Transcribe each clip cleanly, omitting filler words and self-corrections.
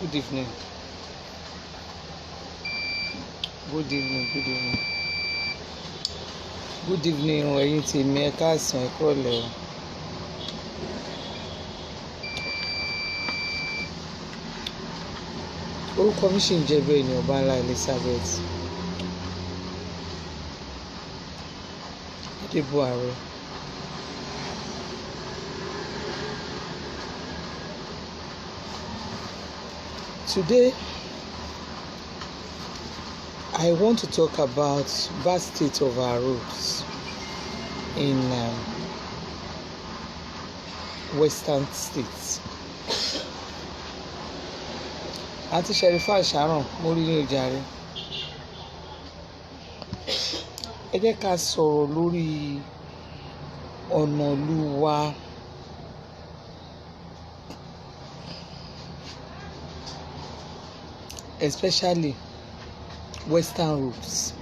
Good evening. Good evening. Good evening. Good evening. Ẹ̀yin tèmi ẹ káàsán ẹ kúrọ̀lẹ́ o. Orúkọ mi ṣì ń jẹ́ bẹ́ẹ̀ ni Ọbanla Elizabeth Adébùwárẹ̀. Today, I want to talk about bad state of our roads in Western states. Àǹtí Sherifa Sharon, mo rí ní ojàre. Ẹ jẹ́ ká sọ̀rọ̀ lórí ọ̀nà ìlú wa. Especially Western roads.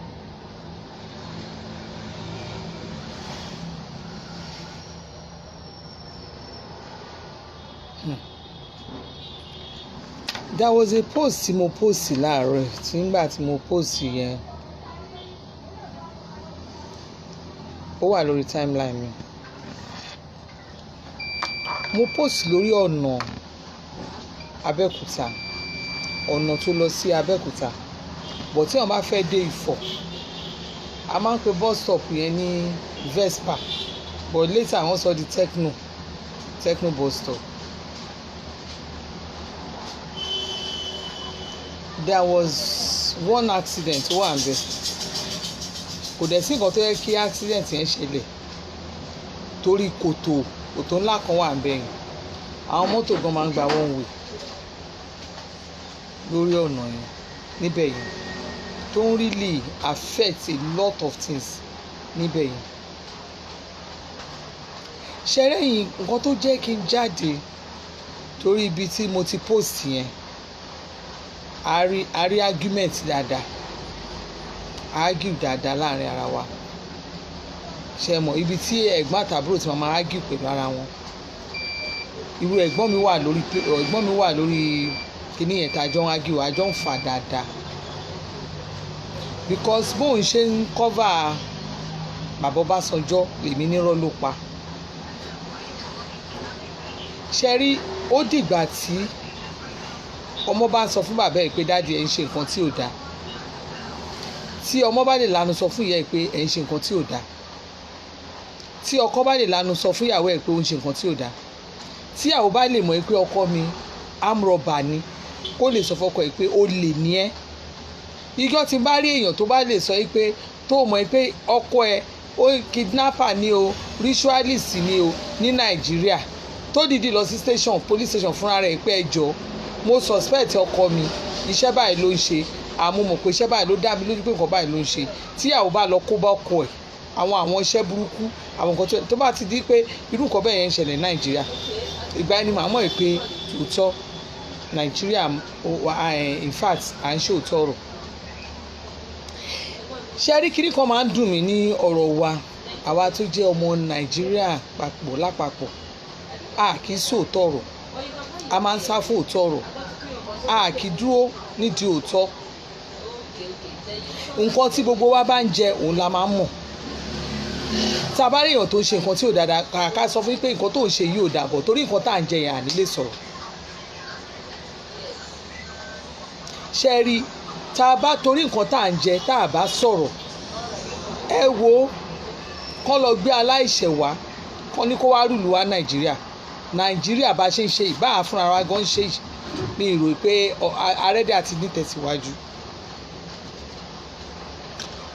There was a post tí mo post láàárọ̀ tí nígbà tí mo post yẹn ó wà lórí timeline mi. Mo post lórí ọ̀nà Abẹ́òkúta, ọ̀nà tó lọ sí Abẹ́òkúta, but tí wọ́n bá fẹ́ dé Ifọ̀ a máa ń pe bus stop yẹn ní Vespa, but later wọ́n sọ di Techno bus stop. There was one accident ó wà níbẹ̀, kò dẹ̀ sí nǹkan tó yẹ kí accident yẹn ṣẹlẹ̀ torí kòtò ńlá kan wà níbẹ̀ yẹn. Àwọn mọ́tò gan máa ń gba one way lórí ọ̀nà yẹn níbẹ̀ yẹn tó ń really affect a lot of things níbẹ̀ yẹn. Ṣẹ́rẹ́yìn nǹkan tó jẹ́ kí n jáde torí ibi tí mo ti post yẹn a rí argument dáadáa, argue dáadáa láàrin ara wa. Ṣé mọ̀ ibi tí ẹ̀gbọ́n àtàbúrò ti máa argue pẹ̀lú ara wọn. Irú ẹ̀gbọ́n mi wà lórí kíní yẹn tá a jọ ń argue, a jọ ń fà dáadáa because bóun ṣe ń cover bàbá Ọbásanjọ́ lèmi nírọ́ ló pa. Ṣé rí ó dìgbà tí ọmọ bá ń sọ fún bàbá ẹ̀ pé dáàdi ẹ̀ ń ṣe nǹkan tí ò dáa, tí ọmọ bá lè lanu sọ fún ìyá ẹ̀ pé ẹ̀ ń ṣe nǹkan tí ò dáa, tí ọkọ bá lè lanu sọ fún ìyàwó ẹ̀ pé ó ń ṣe nǹkan tí ò dáa, tí ìyàwó bá lè mọ̀ pé ọkọ mi amrọ̀bà ni kó lè sọ fọ́kọ ẹ̀ pé ó lè ní ẹ́. Ijọ́ tí bá rí èèyàn tó bá lè sọ pé tó mọ̀ pé ọkọ ẹ̀ ó kidnapper ni o, ritualist ni o ní Nàìjíríà, tó dìdí lọ sí police station fúnra rẹ̀ pé ẹ jọ̀ọ́ mo suspect ọkọ mi iṣẹ́ báyìí ló ń ṣe, àmọ́ mọ̀ pé iṣẹ́ báyìí ló dá mi lójú pé nǹkan báyìí ló ń ṣe. Tíyàwó bá lọ kó bá ọkọ ẹ̀ àwọn iṣẹ́ burúkú, àwọn nǹkan tó bá ti di pé irú nǹkan bẹ́ẹ̀ yẹn ń ṣẹlẹ̀ Nàìjíríà, ìgbà ẹni màá mọ̀ pé òótọ́ Nàìjíríà in fact à ń ṣe òótọ́ ọ̀rọ̀. Ṣé rí kíní kan máa ń dùn mí ní ọ̀rọ̀ wa àwa tó jẹ́ ọmọ Nàìjíríà lápapọ̀, a kì í sòótọ́ ọ̀rọ̀, a máa ń sá fún òótọ́ ọ̀rọ̀, a kì í dúró nídìí òótọ́. Nǹkan tí gbogbo wa bá ń jẹ òun la máa ń mọ̀. Tá a bá rí èèyàn tó ń ṣe nǹkan tí ò dáadáa ká sọ fún pé nǹkan tó ń ṣe yìí ò dáa, bọ̀ torí nǹkan tá à ń jẹ yẹn à ní lè sọ̀rọ̀. Ṣé rí tá a bá torí nǹkan tá à ń jẹ tá a bá sọ̀rọ̀, ẹ wo kán lọ gbé aláìṣẹ̀ wá kán ní kó wá rúlu wá Nàìjíríà bá ṣe ń ṣe ìbá àfúnra wa gan ṣe ní ìrò pé arẹ́dẹ̀ àti nítẹ̀síwájú.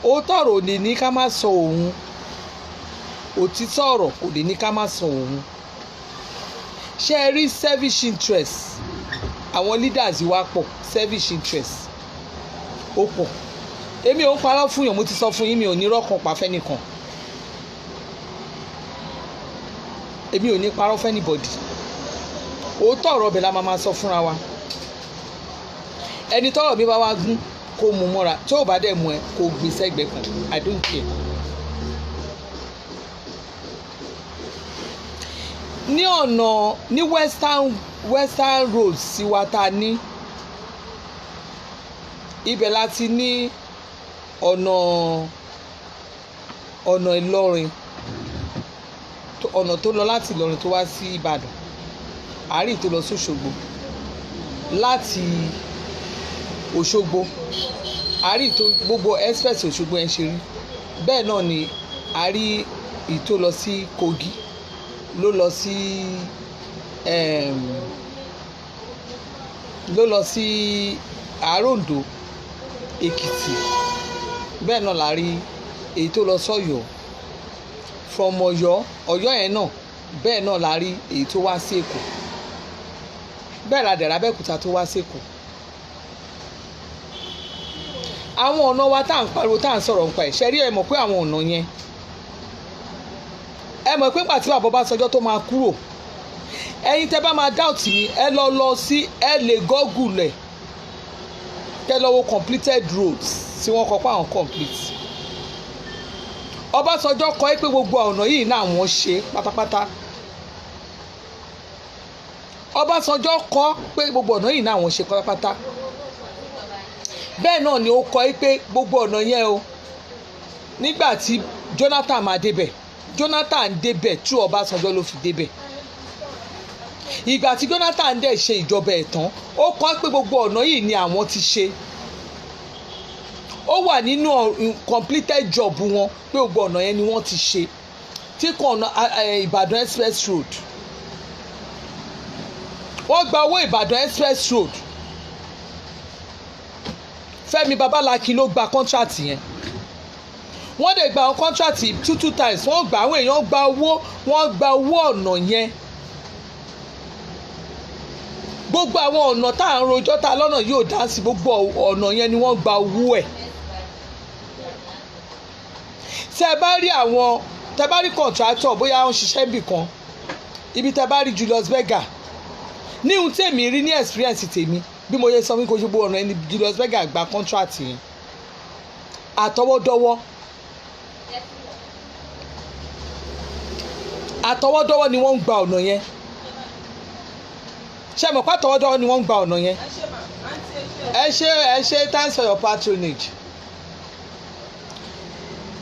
Òótọ́ ọ̀rọ̀ ò lè ní ká má sọ òun, òtítọ́ ọ̀rọ̀ kò lè ní ká má sọ òun. Ṣé ẹ rí selfish interest àwọn leaders wa pọ̀, selfish interest ó pọ̀. Èmi ò ń parọ́ fún yàn, mo ti sọ fún yín mi ò ní rọ́kàn pa fẹ́nìkan. Èmi ò ní parọ́ fún anybody. Òótọ́ ọ̀rọ̀ ọbẹ̀ la máa sọ fúnra wa. Ẹni tọ́rọ̀ mi bá wá gún kó mú mọ́ra, tí ò bá dẹ̀ mú ẹ kó gbé sẹ́gbẹ̀ẹ́ kan, I don't care. Ní ọ̀nà ní western roads sí wa ta ní ibẹ̀ láti ní ọ̀nà Ìlọrin, ọ̀nà tó lọ láti Ìlọrin tó wá sí Ìbàdàn, àárí tó lọ sí Òṣogbo, láti Òṣogbo àárí tó gbogbo express Òṣogbo yẹn ṣe rí. Bẹ́ẹ̀ náà ni àárí ìtó lọ sí Kogi, ló lọ sí Àròǹdó Èkìtì. Bẹ́ẹ̀ náà la rí èyí tó lọ sọ́yọ́ from Ọ̀yọ́ yẹn náà. Bẹ́ẹ̀ náà la rí èyí tó wá sí Èkó. Bẹ́ẹ̀ la dẹ̀ l'Abẹ́òkúta tó wá sí Èkó. Àwọn ọ̀nà wa tá à ń pariwo tá à ń sọ̀rọ̀ nípa ẹ̀, ṣe rí ẹ mọ̀ pé àwọn ọ̀nà yẹn, ẹ mọ̀ pé nígbà tí bàbá Ọbásanjọ́ tó máa kúrò, ẹ̀yin tẹ́ bá máa doubt mi, ẹ lọ sí ẹ lè Google ẹ̀ kẹ́ lọ wo completed roads tí wọ́n kọ pé àwọn complete. Ọbásanjọ́ kọ pé gbogbo ọ̀nà yìí náà wọ́n ṣe pátápátá. Ọbásanjọ́ kọ pé gbogbo ọ̀nà yìí náà wọ́n ṣe pátápátá. Bẹ́ẹ̀ náà ni ó kọ pé gbogbo ọ̀nà yẹn o, nígbà tí Jonathan máa débẹ̀, Jonathan débẹ̀ tí Ọbásanjọ́ ló fi débẹ̀. Ìgbà tí Jonathan dẹ̀ ṣe ìjọba ẹ̀ tán, ó kọ pé gbogbo ọ̀nà yìí ni àwọn ti ṣe. Ó wà nínú completed job wọn pé gbogbo ọ̀nà yẹn ni wọ́n ti ṣe. Tí kò ọ̀nà Ìbàdàn express road, wọ́n gba owó Ìbàdàn express road. Fẹ́mi Babalákin ló gba contract yẹn. Wọ́n dẹ̀ gba contract 2 times. Wọ́n gba àwọn èèyàn gba owó, wọ́n gba owó ọ̀nà yẹn. Gbogbo àwọn ọ̀nà tá à ń rojọ́ ta lọ́nà yóò dá sí, gbogbo ọ̀nà yẹn ni wọ́n gba owó ẹ̀. Tẹ́ bá rí contractor bóyá ó ń ṣiṣẹ́ níbì kan, ibi tẹ́ bá rí Julius Berger, ní ohun tèmi rí ní experience tèmi, bí mo yẹ sọ fún kí ojú bó ọ̀nà ẹni Julius Berger gba contract yẹn àtọwọ́dọ́wọ́ ni wọ́n ń gba ọ̀nà yẹn. Ṣé mọ̀ pé àtọwọ́dọ́wọ́ ni wọ́n ń gba ọ̀nà yẹn? Ẹ ṣe thanks for your patronage.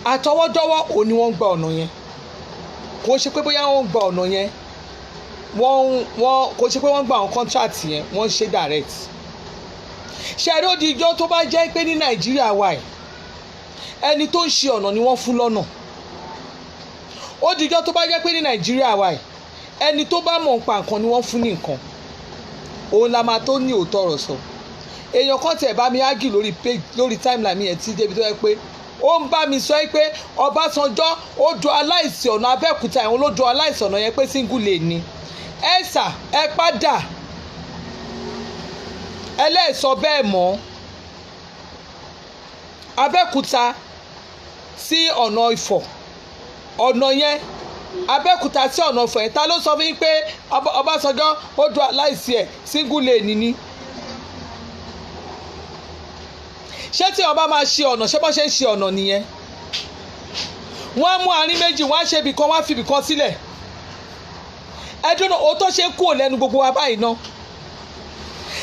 Àtọwọ́dọ́wọ́ ò ní wọ́n ń gba ọ̀nà yẹn. Kò ṣe pé bóyá wọ́n ń gba ọ̀nà yẹn, kò ṣe pé wọ́n gba àwọn contract yẹn, wọ́n ṣe direct. Ṣé ẹ rí ó di ijọ́ tó bá jẹ́ pé ní Nàìjíríà wà yìí, ẹni tó ń ṣe ọ̀nà ni wọ́n fún lọ́nà. Ó di ijọ́ tó bá jẹ́ pé ní Nàìjíríà wà yìí, ẹni tó bá mọ̀ nípa nǹkan ni wọ́n fún ní nǹkan. Òun la máa tó ní òótọ́ ọ̀rọ̀ sọ. Èèyàn kan tẹ̀ bá mi ágì lórí timeline mi yẹn tí débi tó yẹ pé ó ń bá mi sọ pé Ọbásanjọ́ ó do aláìsí ọ̀nà Abẹ́òkúta ẹ̀hún ló do aláìsí ọ̀nà yẹn pé single lane ni. Ẹ sà ẹ padà ẹlẹ́sọ bẹ́ẹ̀ mọ́. Abẹ́òkúta sí ọ̀nà Ifọ̀, ọ̀nà yẹn Abẹ́òkúta sí ọ̀nà Ifọ̀ yẹn, ta ló sọ fún yín pé Ọbásanjọ́ ó do aláìsí ẹ̀ single lane ni? Ṣé tí ọba máa ṣe ọ̀nà, ṣé bọ́ ṣe ń ṣe ọ̀nà nìyẹn? Wọ́n á mú àárín méjì, wọ́n á ṣe ibì kan, wọ́n á fi ibì kan sílẹ̀. Ẹdún náà òótọ́ ṣe ń kúrò lẹ́nu gbogbo wa báyìí ná.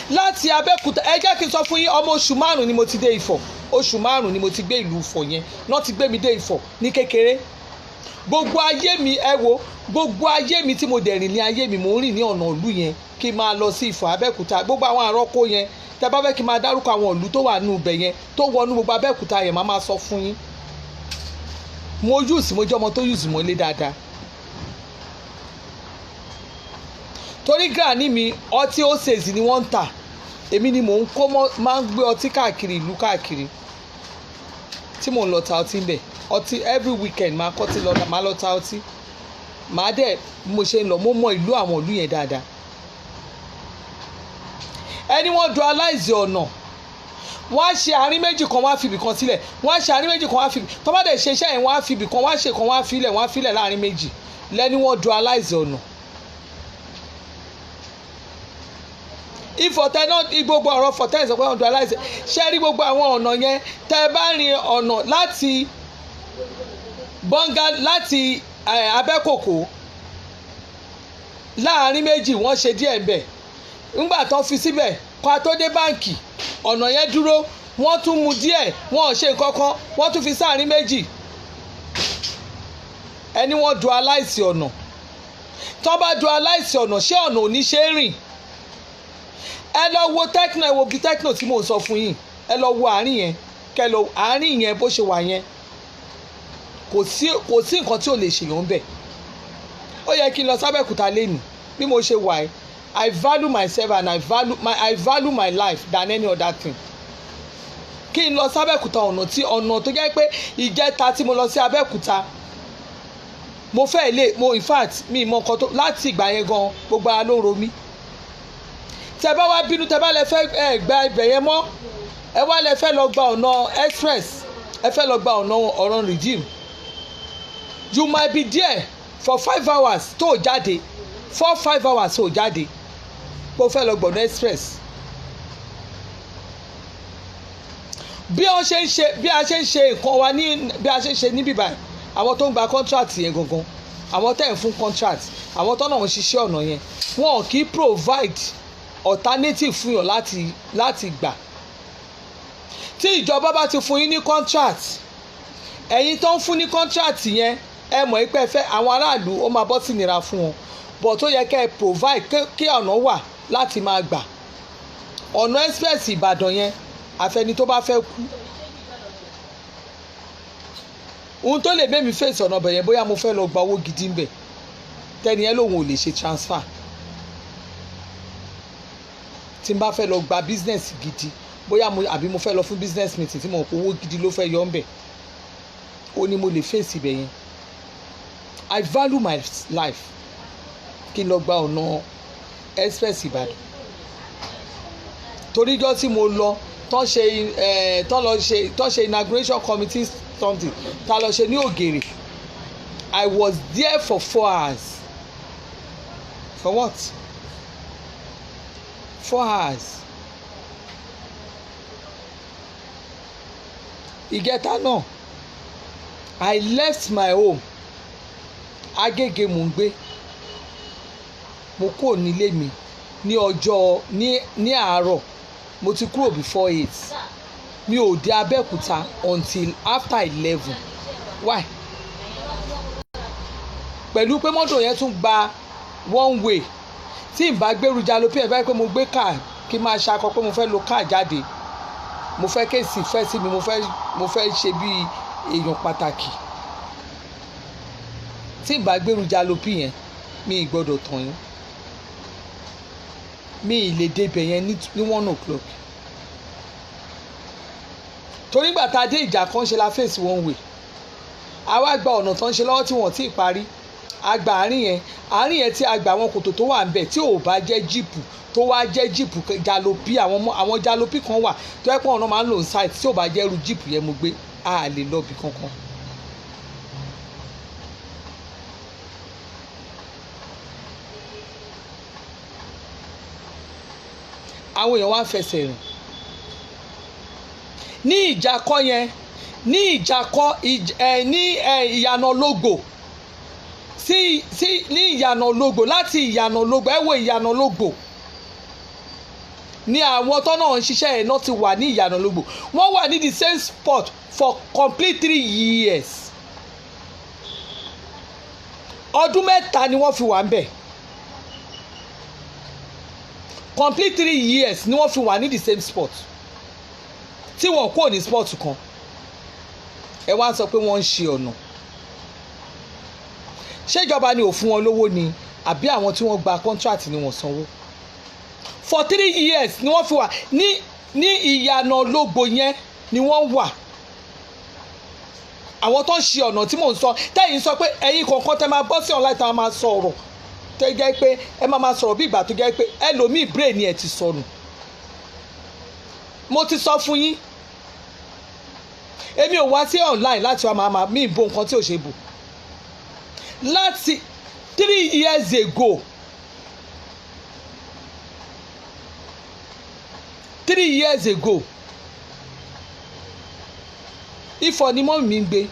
Láti Abẹ́òkúta, ẹ jẹ́ kí n sọ fún yín, ọmọ oṣù 5 ni mo ti dé Ifọ̀. Oṣù 5 ni mo ti gbé ìlú Ifọ̀ yẹn, náà ti gbé mi dé Ifọ̀ ní kékeré. Gbogbo ayé mi, ẹ wo, gbogbo ayé mi tí mo dẹ̀ rìn ní ayé mi, mo ń rìn ní ọ̀nà ìlú yẹn kí n máa lọ sí Ifọ̀ Abẹ́òkúta. Gbogbo àwọn àrọ́kọ yẹn, tẹ́ bá fẹ́ kí n máa dárúkọ àwọn ìlú tó wà nínú ibẹ̀ yẹn tó wọnú gbogbo Abẹ́òkúta yẹn, máa sọ fún yín. Mo jẹ́ ọmọ tó use mọ́lé dáadáa. Torí granny mi ọtí Oasis ni wọ́n ń tà, èmi ni mò ń máa ń gbé ọtí káàkiri ìlú káàkiri tí mò ń lọ ta ọtí ń bẹ̀. Ọtí every weekend máa kọ́ tí lọ́la máa lọ ta ọtí. Màá dẹ̀ bí mo ṣe ń lọ, mo mọ ìlú àwọn ìlú yẹn dáadáa. Ẹni wọ́n dualize ọ̀nà, wọ́n á ṣe àárín méjì kan, wọ́n á fi ibì kan sílẹ̀, wọ́n á ṣe àárín méjì kan, wọ́n á fi tó bá dẹ̀ ṣe iṣẹ́ yẹn, wọ́n á fi ibì kan, wọ́n á ṣe kan, wọ́n á filẹ̀ láàárín méjì. Lẹ́ni wọ́n dualize ọ̀nà. Ifọ̀tẹ́ náà gbogbo ọ̀rọ̀ Fọ̀tẹ́ ìsọ̀kọ́ ọ̀dọ̀ aláìsẹ̀ ṣe rí gbogbo àwọn ọ̀nà yẹn. Tẹ́ bá rin ọ̀nà láti láti Abẹ́kòkó láàárín méjì, wọ́n ṣe díẹ̀ ń bẹ̀. Nígbà tó fi síbẹ̀ kó a tó dé báǹkì, ọ̀nà yẹn dúró, wọ́n tún mu díẹ̀ wọ́n ò ṣe nǹkan kan wọ́n tún fi sáàrin méjì ẹni wọ́n dualize ọ̀nà tó bá dualize ọ̀nà ṣé ọ̀nà ò ní ṣe é rìn ẹ lọ wo Tecno ẹ wo bí Tecno tí mò ń sọ fún yín ẹ lọ wo àárín yẹn kẹ lọ àárín yẹn bó ṣe wà yẹn kò sí nǹkan tí ò lè ṣèyàn ń bẹ̀ ó yẹ kí n lọ sábẹ́kúta lẹ́nu bí mo ṣe wà ẹ́ I value myself and I value my life than any other thing kí n lọ sábẹ́kúta ọ̀nà tó jẹ́ pé ìjẹta tí mo lọ sí Abẹ́òkúta mo fẹ́ lè in fact mi mọ nǹkan tó láti ìgbà yẹn gan gbogbo ara ló ro mí tẹ bá wá bínú tẹ bá lẹ fẹ́ gba ibẹ̀ yẹn mọ́ ẹ wá lẹ fẹ́ lọ gba ọ̀nà express ẹ fẹ́ lọ gba ọ̀nà redeem you might be there for 5 hours tó jáde 4-5 hours tó jáde kó fẹ́ lọ gbọ̀nà express bí a ṣe ń ṣe nǹkan wa ní bí a ṣe ń ṣe níbí báyìí àwọn tó ń gba contract yẹn gangan àwọn tẹ̀ ń fún contract àwọn tó náà ń ṣiṣẹ́ ọ̀nà yẹn wọn kì í provide alternative fún yàn láti gbà tí ìjọba bá ti fún yín ní contract ẹ̀yin tó ń fún ní contract yẹn ẹ mọ̀ pé ẹ fẹ́ àwọn aráàlú ó máa bọ́ sí ìnira fún wọn but tó yẹ kẹ́ ẹ provide kí ọ̀nà wà láti máa gbà ọ̀nà express Ìbàdàn yẹn àfẹni tó bá fẹ́ kú ohun tó lè mẹ́mi fèsì ọ̀nà ọbẹ̀ yẹn bóyá mo fẹ́ lọ gba owó gidi ń bẹ̀ tẹ́ni yẹn lòun ò lè ṣe transfer tí n bá fẹ́ lọ gba business gidi bóyá àbí mo fẹ́ lọ fún business meeting tí mo mọ̀ pé owó gidi ló fẹ́ yọ ń bẹ̀ ó ní mo lè fèsì ibẹ̀ yẹn I value my life kí n lọ gba ọ̀nà express Ìbàdàn toríjọ́ tí mo lọ tán ṣe inauguration committee something ta lọ ṣe ní Ògèrè I was there for 4 hours for what 4 hours ìgẹta náà I left my home Agége mò ń gbé mo kúrò nílé mi ní ọjọ́ ní àárọ̀ mo ti kúrò before 8 mi ò dé Abẹ́òkúta until after 11 why pẹ̀lú pé mọ́tò yẹn tún gba one way tí n bá gbèrú jalopy ẹ̀ báyìí pé mo gbé káà kí n máa ṣakọ pé mo fẹ́ lo káà jáde mo fẹ́ kéèsì fẹ́ sí mi mo fẹ́ ṣe bí èèyàn pàtàkì tí n bá gbèrú jalopy yẹn mi ì gbọ́dọ̀ tàn yín mi ì lè débẹ̀ yẹn ní 1 o'clock torí gbà tá a dé ìjà kan ṣe la face one way àwa gba ọ̀nà tó ń ṣe lọ́wọ́ tí wọ́n ti parí a gba àárín yẹn tí a gba àwọn kòtò tó wà ń bẹ̀ tí ò bá jẹ́ jíìpù tó wá jẹ́ jíìpù jalopy àwọn jalopy kan wà tó yẹ pé ọ̀nà máa ń lò ń site tí ò bá jẹ́ irú jíìpù yẹn mo gbé a lè lọ bì kankan. àwọn èèyàn wá ń fẹsẹ̀ rìn ní ìjàkọ́ yẹn ní ìyànà ológbò sí ní ìyànà ológbò láti ìyànà ológbò ẹ wo ìyànà ológbò ní àwọn tó náà ń ṣiṣẹ́ ẹ̀ náà ti wà ní ìyànà ológbò wọ́n wà ní the same spot for complete 3 years ọdún mẹ́ta ni wọ́n fi wà ń bẹ̀ complete 3 years ni wọ́n fi wà ní the same spot tí wọ́n kò ní sport kan ẹ wá sọ pé wọ́n ń ṣe ọ̀nà ṣèjọba ni ò fún wọn lówó ni àbí àwọn tí wọ́n gba contract ni wọ́n sanwó for 3 years ni wọ́n fi wà ní ìyànà ológbò yẹn ni wọ́n wà àwọn tó ń ṣe ọ̀nà tí mò ń sọ tẹ́yìn sọ pé ẹ̀yin kọ̀ọ̀kan tẹ́ máa bọ́ sí online tá a máa sọ̀rọ̀ tó jẹ́ pé ẹ máa sọ̀rọ̀ bí ìgbà tó jẹ́ pé ẹlòmíì brain ẹ̀ ti sọnù mo ti sọ fún yín èmi ò wá sí online láti wá máa mí bo nǹkan tí ò ṣe bò láti 3 years ago 3 years ago Ifọ̀ ni mọ́ mi ń gbé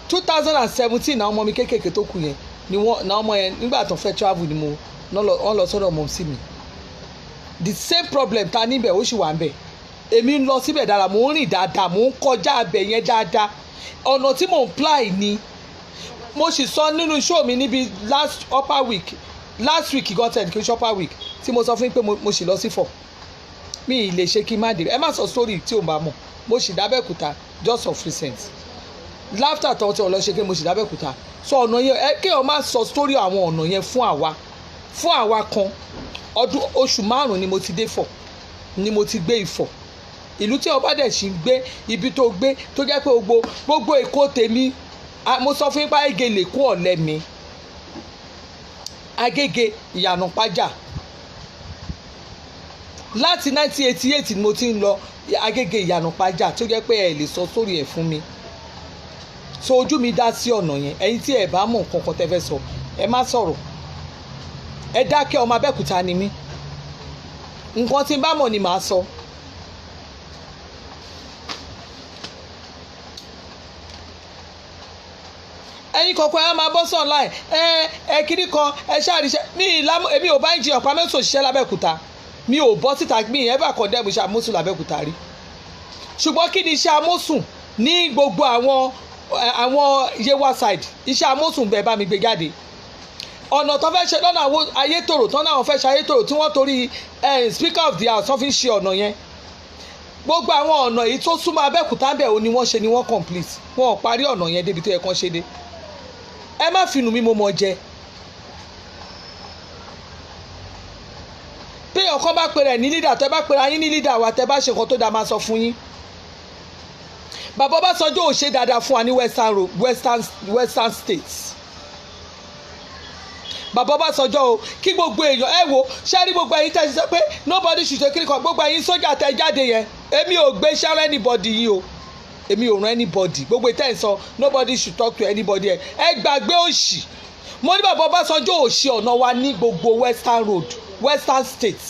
(2017) náà ọmọ mi kéékèèké tó kù yẹn ni wọ́n náà ọmọ yẹn nígbà tó fẹ́ travel ni wọ́n lọ sọ́dọ̀ ọmọ sí mi the same problem ta níbẹ̀ ó sì wà ń bẹ̀ èmi ń lọ síbẹ̀ dára mò ń rìn dáadáa mò ń kọjá abẹ yẹn dáadáa ọ̀nà tí mò ń ply ni mo sì sọ nínú show mi níbi last week gan ten kí n ṣe upper week tí mo sọ fún yín pé mo sì lọ sí fọ̀ mi ì lè ṣe kí n má dé ẹ má sọ story tí ò bá mọ̀ mo sì dábẹ́kúta just of recent laughter tó ti ọ̀lọ́ ṣe kí mo sì dábẹ́kúta so ọ̀nà yẹn ẹ kí ọ má sọ story àwọn ọ̀nà yẹn fún àwa kan oṣù 5 ni mo ti dé fọ̀ ni mo ti gbé Ifọ̀ ìlú tí ọba dẹ̀ sì ń gbé ibi tó gbé tó jẹ́ pé gbogbo Èkó tèmi mo sọ fún yín pé Agége lè kó ọ̀lẹ́ mi Agége Ìyànà Pájà láti 1988 ni mo ti ń lọ Agége Ìyànà Pájà tó jẹ́ pé ẹ lè sọ sórí ẹ̀ fún mi so ojú mi dá sí ọ̀nà yẹn ẹ̀yin tí ẹ bá mọ̀ nǹkan kan tẹ́ fẹ́ sọ ẹ má sọ̀rọ̀ ẹ dákẹ́ ọmọ Abẹ́òkúta ni mí nǹkan tí n bá mọ̀ ni màá sọ. ẹ̀yin kọ̀ọ̀kan ẹ máa bọ́ sí online kiri kan ẹ ṣàríṣẹ́ èmi ò bá ń jiyàn pa mẹ́sàn òṣìṣẹ́ lábẹ́òkúta mi ò bọ́ síta mi ẹ̀ bá kọ́ dẹ́mu iṣẹ́ amósùn lábẹ́òkúta rí ṣùgbọ́n kí ni iṣẹ́ amósùn ní gbogbo àwọn Yewa side iṣẹ́ amósùn bẹ́ẹ̀ bá mi gbé jáde ọ̀nà tó fẹ́ ṣe lọ́nà ayétòrò tán náà fẹ́ ṣe ayétòrò tí wọ́n torí speaker of the house wọ́n fi ń ṣe ọ̀nà yẹn gbogbo àwọn ọ̀nà yìí tó súnmọ́ Abẹ́òkúta bẹ́ẹ̀ ò ní wọ́n ṣe ni wọ́n complete wọn ò parí ọ̀nà yẹn débi tó yẹ kán ṣe dé ẹ má finú mi mo mọ jẹ bí ọkọ bá pèrè ní leader tẹ bá pèrè ayín ní leader wa tẹ bá ṣe nǹkan tó dáa máa sọ fún yín bàbá Ọbásanjọ́ ò ṣe dáadáa fún wa ní western states bàbá Ọbásanjọ́ o kí gbogbo èèyàn ẹ wo ṣẹ́rí gbogbo ẹ̀yin tẹ́ ṣiṣẹ́ pé nobody should take kíríkan gbogbo ẹ̀yin sójà tẹ́ jáde yẹn èmi ò gbé ṣẹ́rẹ́ anybody yìí o èmi ò rán anybody gbogbo ìtẹ́ ìsọ nobody should talk to anybody ẹ gbàgbé òṣì mo ní bàbá Ọbásanjọ́ ò ṣe ọ̀nà wa ní gbogbo western states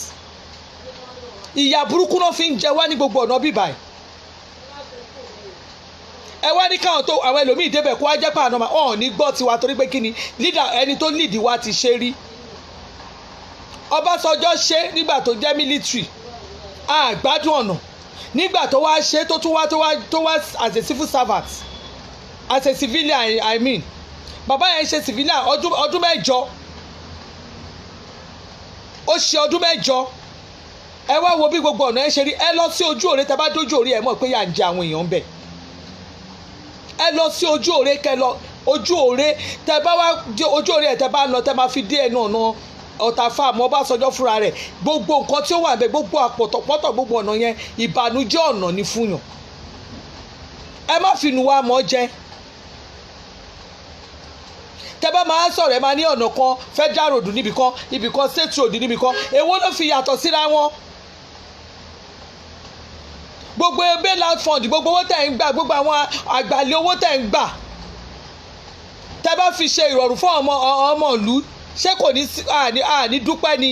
ìyà burúkú náà fi ń jẹ wá ní gbogbo ọ̀nà bíbáyìí ẹ wá ní káwọn tó àwọn ẹlòmíì débẹ̀ kó wá jẹ́ pé àná ọ̀ ní gbọ́ tiwa torí pé kí ni ẹni tó lead wa ti ṣe rí Ọbásanjọ́ ṣe nígbà tó jẹ́ military àgbádùn ọ̀nà nígbà tó wá ṣe tó wá as a civil servant as a civilian I mean bàbá yẹn ṣe civilian ọdún mẹ́jọ ó ṣe ọdún mẹ́jọ ẹ wá wo bí gbogbo ọ̀nà ẹ ṣe rí ẹ lọ sí ojú òre tẹ bá dójú òre ẹ mọ̀ pé yà ń jẹ àwọn èèyàn bẹ̀ ẹ lọ sí ojú òre kẹ lọ ojú òre tẹ bá wá ojú òre ẹ tẹ bá lọ tẹ máa fi dé ẹnu ọ̀nà Ọ̀tà fáàmù Ọbásanjọ́ fúnra rẹ̀ gbogbo nǹkan tí ó wà bẹ́ẹ̀ gbogbo àpọ̀tọ̀pọ̀tọ̀ gbogbo ọ̀nà yẹn ìbànújẹ́ ọ̀nà ni fún yàn ẹ má fi nu wa mọ́ jẹ tẹ bá máa sọ̀rọ̀ ẹ máa ní ọ̀nà kan federal road níbì kan ibì kan state road níbì kan èwo ló fi yàtọ̀ síra wọn gbogbo bailout fund gbogbo owó tẹ̀ ń gbà gbogbo àwọn àgbàlẹ̀ owó tẹ̀ ń gbà tẹ bá fi ṣe ìrọ̀rùn fún ọmọ ìlú ṣé kò ní àní dúpẹ́ ni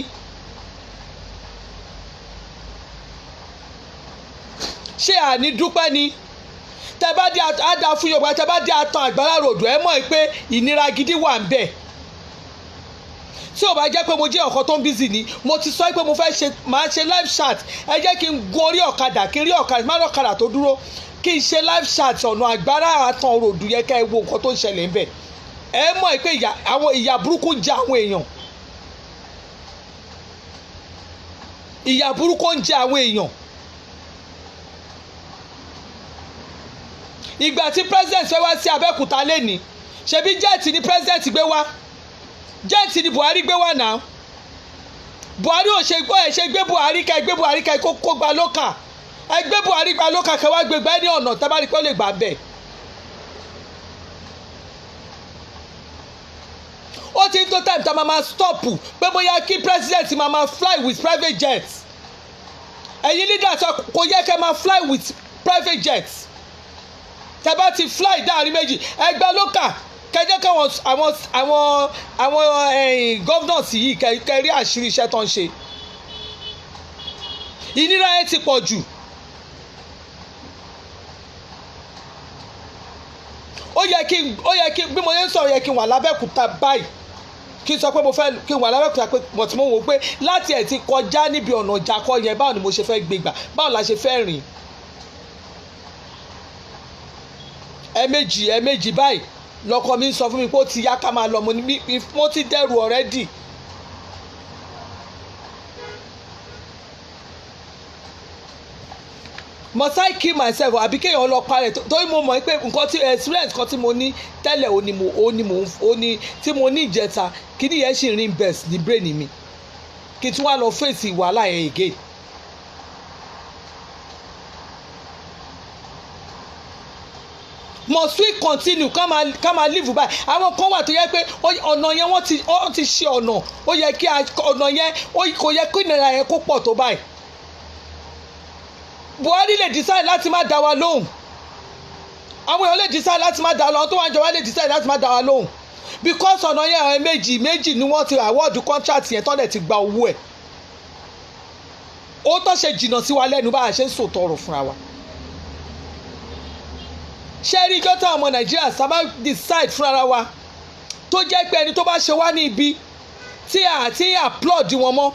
ṣé àní dúpẹ́ ni tẹ bá dé àdá fún Yorùbá tẹ bá dé àtàn Àgbàlá Road ẹ mọ̀ pé ìnira gidi wà ń bẹ̀ tí ò bá jẹ́ pé mo jẹ́ ọ̀kan tó ń bízì ni mo ti sọ pé mo fẹ́ máa ṣe live chat ẹ jẹ́ kí n gun orí ọ̀kadà kí n rí ọ̀kadà má lọ́kadà tó dúró kí n ṣe live chat ọ̀nà Àgbàlá àtàn Road yẹ ká ẹ wo nǹkan tó ń ṣẹlẹ̀ ń bẹ̀ ẹ mọ̀ pé àwọn ìyà burúkú ń jẹ àwọn èèyàn ìyà burúkú ń jẹ àwọn èèyàn ìgbà tí president fẹ́ wá sí Abẹ́òkúta lẹ́ni ṣebí jẹ́ẹ̀tì ni president gbé wá jẹ́ẹ̀tì ni Buhari gbé wá náà Buhari ò ṣe gbọ́ ẹ̀ ṣe gbé Buhari ká kó gba lókà ẹ gbé Buhari gba lókà kẹwàá gbégbá ẹni ọ̀nà tábàrí pé ó lè gbà bẹ́ẹ̀. ó ti ń tó time tá a máa stop pé bóyá kí president máa fly with private jets ẹ̀yin leader sọ kò yẹ kẹ́ máa fly with private jets tẹ́ bá ti fly dáàrin méjì ẹgbẹ́ lókà kẹjẹ́ kí àwọn governors yìí kẹrí àṣírí iṣẹ́ tó ń ṣe ìnira yẹn ti pọ̀ jù ó yẹ kí bí mo yẹn sọ̀rọ̀ yẹ kí n wà lábẹ́òkúta báyìí kí n sọ pé mo fẹ́ kí n wà lábẹ́òkúta pé mo ti mọ̀ wò pé láti ẹ̀ ti kọjá níbi ọ̀nà ìjàkọ yẹn báwo ni mo ṣe fẹ́ gbé gbà báwo la ṣe fẹ́ rìn ẹ̀ẹ̀mejì báyìí lọkọ mi ń sọ fún mi pé ó ti yá ká máa lọ mo ti dẹrù already. Must I kill myself àbí kéèyàn lọ parẹ́ torí mo mọ̀ pé nǹkan tí experience kan tí mo ní tẹ́lẹ̀ tí mo ní ìjẹta kí ni yẹn ṣì ring bells ní brain mi kí tí wọ́n á lọ fèsì wàhálà yẹn again. Must we continue ká máa live báyìí àwọn kan wà tó yẹ pé ọ̀nà yẹn wọ́n ti ṣe ọ̀nà ó yẹ kí ọ̀nà yẹn kò yẹ kí ìnira yẹn kó pọ̀ tó báyìí. Buhari lè decide láti má dá wa lóhùn àwọn èèyàn lè decide láti má dá wa lóhùn tó wà ń jọba lè decide láti má dá wa lóhùn because ọ̀nà yẹn àwọn méjì ni wọ́n ti award contract yẹn tọ́lẹ̀ ti gba owó ẹ̀ ó tó ṣe jìnnà sí wa lẹ́nu bá a ṣe ń sòtọ̀ ọ̀rọ̀ fúnra wa. ṣé rí gọ́tà ọmọ Nàìjíríà sábà decide fúnra wa tó jẹ́ pé ẹni tó bá ṣe wá ní ibi tí a ti applaud wọn mọ́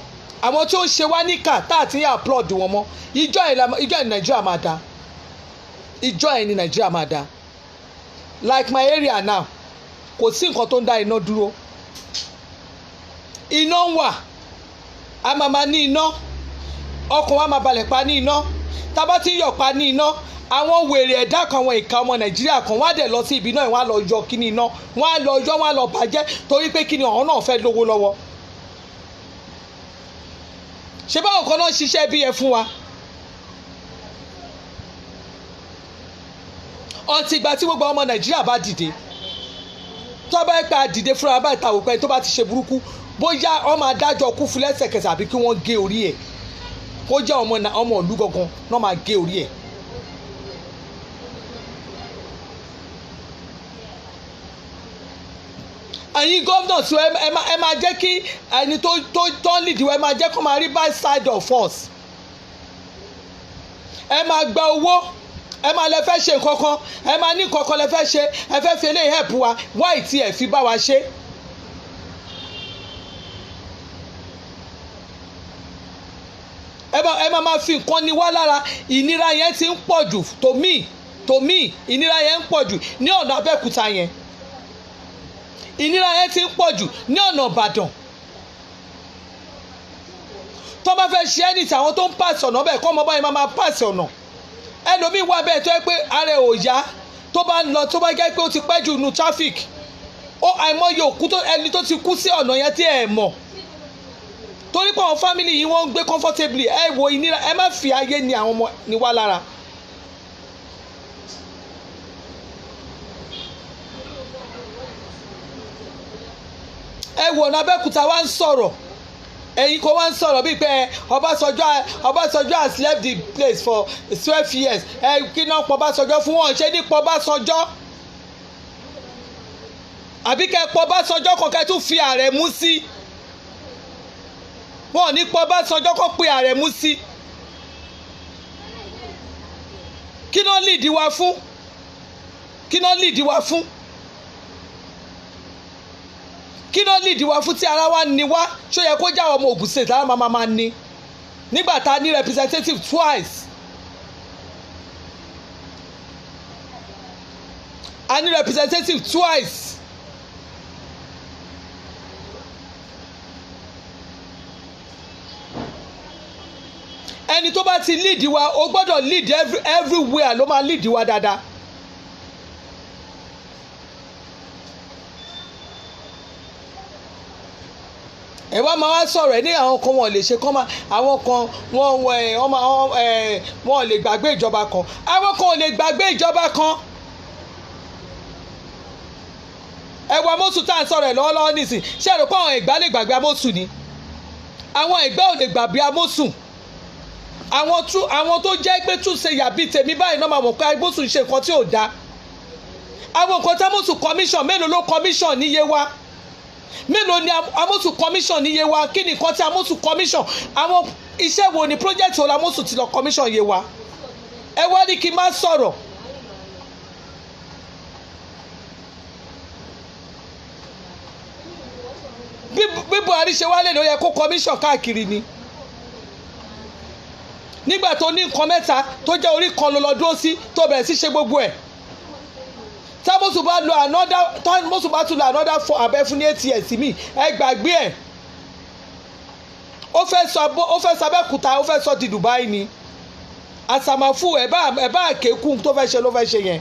àwọn tí ó ṣe wá níkà tá a ti applaud wọn mọ́ ìjọ ẹ̀ ní Nàìjíríà máa da ìjọ ẹ̀ ní Nàìjíríà máa da like my area now kò sí nǹkan tó ń dá iná dúró iná ń wà a máa ní iná ọkàn wa máa balẹ̀ pa ní iná tá a bá ti ń yọ̀ pa ní iná àwọn wèrè ẹ̀dá kan àwọn ìka ọmọ Nàìjíríà kan wọ́n á dẹ̀ lọ sí ibi náà wọ́n á lọ yọ kíní iná wọ́n á lọ yọ wọ́n á lọ bàjẹ́ torí pé kíní ọ̀hún náà fẹ́ lówó lọ́wọ́ ṣé báwọn kan náà ṣiṣẹ́ bí ẹ fún wa. ọtí ìgbà tí gbogbo ọmọ Nàìjíríà bá dìde tó bá pa dìde fúnra bá ìta òpin tó bá ti ṣe burúkú bóyá ọmọ adájọ́ kú fún lẹ́sẹ̀kẹsẹ̀ àbí kí wọ́n gé orí ẹ̀ kó jẹ́ ọmọ ìlú gangan náà máa gé orí ẹ̀. ẹ̀yin gómìnà tí ẹ máa jẹ́ kí ẹni tó lead ẹ máa jẹ́ kó máa rí by side of us ẹ máa gba owó ẹ máa lẹ fẹ́ ṣe nǹkan kan ẹ máa ní nǹkan kan lẹ fẹ́ ṣe ẹ fẹ́ fi eléyìí help wa why tí ẹ fi bá wa ṣe. ẹ máa fi nǹkan ní wá lára ìnira yẹn ti ń pọ̀ jù to me ìnira yẹn ń pọ̀ jù ní ọ̀nà Abẹ́òkúta yẹn ìnira yẹn ti ń pọ̀ jù ní ọ̀nà Ìbàdàn tó bá fẹ́ ṣe ẹni tí àwọn tó ń pàṣẹ ọ̀nà bẹ́ẹ̀ kọ́ ọmọ báyìí máa pàṣẹ ọ̀nà ẹlòmíín wà bẹ́ẹ̀ tó yẹ pé ara ẹ̀ ò yá tó bá ń lọ tó bá jẹ́ pé ó ti pẹ́ jù nu traffic ó àìmọye òkú ẹni tó ti kú sí ọ̀nà yẹn tí ẹ mọ̀ torí pé àwọn family yìí wọ́n ń gbé comfortably ẹ wo ìnira ẹ má fi ayé ni àwọn ọmọ ni wá lára. ẹ wò ọ̀nà Abẹ́òkúta wá ń sọ̀rọ̀ ẹ̀yin kò wá ń sọ̀rọ̀ bíi pé Ọbásanjọ́ has left the place for 12 years kí náà pọ̀ Ọbásanjọ́ fún wọn ṣé ní pọ̀ Ọbásanjọ́ àbí kẹ́ pọ̀ Ọbásanjọ́ kan kẹ́ tún fi ààrẹ mú sí wọn ò ní pọ̀ Ọbásanjọ́ kan pe ààrẹ mú sí kí náà lead wa fún kí náà lead wa fún kí ló lead wa fún tí ara wa ní wá ṣó yẹ kó já ọmọ Ògùn state ara máa ní nígbà tá a ní representative twice ẹni tó bá ti lead wa ó gbọ́dọ̀ lead everywhere ló máa lead wa dáadáa. ẹ wá máa wá sọ̀rọ̀ ẹ ní àwọn kan wọn lè ṣe kán máa àwọn kan wọn lè gbàgbé ìjọba kan àwọn kan ò lè gbàgbé ìjọba kan. ẹ wá Amosu tá à ń sọ̀rọ̀ ẹ̀ lọ́wọ́lọ́wọ́ nísìn ṣé ẹ rò pé àwọn Ẹ̀gbá lè gbàgbé Amosu ni àwọn Ẹ̀gbá ò lè gbàgbé Amosu àwọn tó jẹ́ pé tún ṣe yàbí tèmi báyìí náà máa mọ̀ pé Amosu ń ṣe nǹkan tí ò dáa àwọn nǹkan tí Amosu commission mélòó ló commission níye wa mélòó ni Amosu commission níye wa kí ni nǹkan tí Amosu commission àwọn iṣẹ́ wo ni project wo Amosu ti lọ commission yé wa ẹ wá ní kí n má sọ̀rọ̀. bí Buhari ṣe wálé ló yẹ kó commission káàkiri ni nígbà tó ní nǹkan mẹ́ta tó jẹ́ orí kan ló lọ dúró sí tó bẹ̀rẹ̀ sí ṣe gbogbo ẹ̀ tábùsù bá lo tábùsù bá tún lo another for abẹ́ fún ní 8 years mi ẹ gbàgbé ẹ̀ ó fẹ́ sọ Abẹ́òkúta ó fẹ́ sọ di Dubai ni àsàmàfù ẹ̀ bá àkékù tó fẹ́ ṣe ló fẹ́ ṣe yẹn.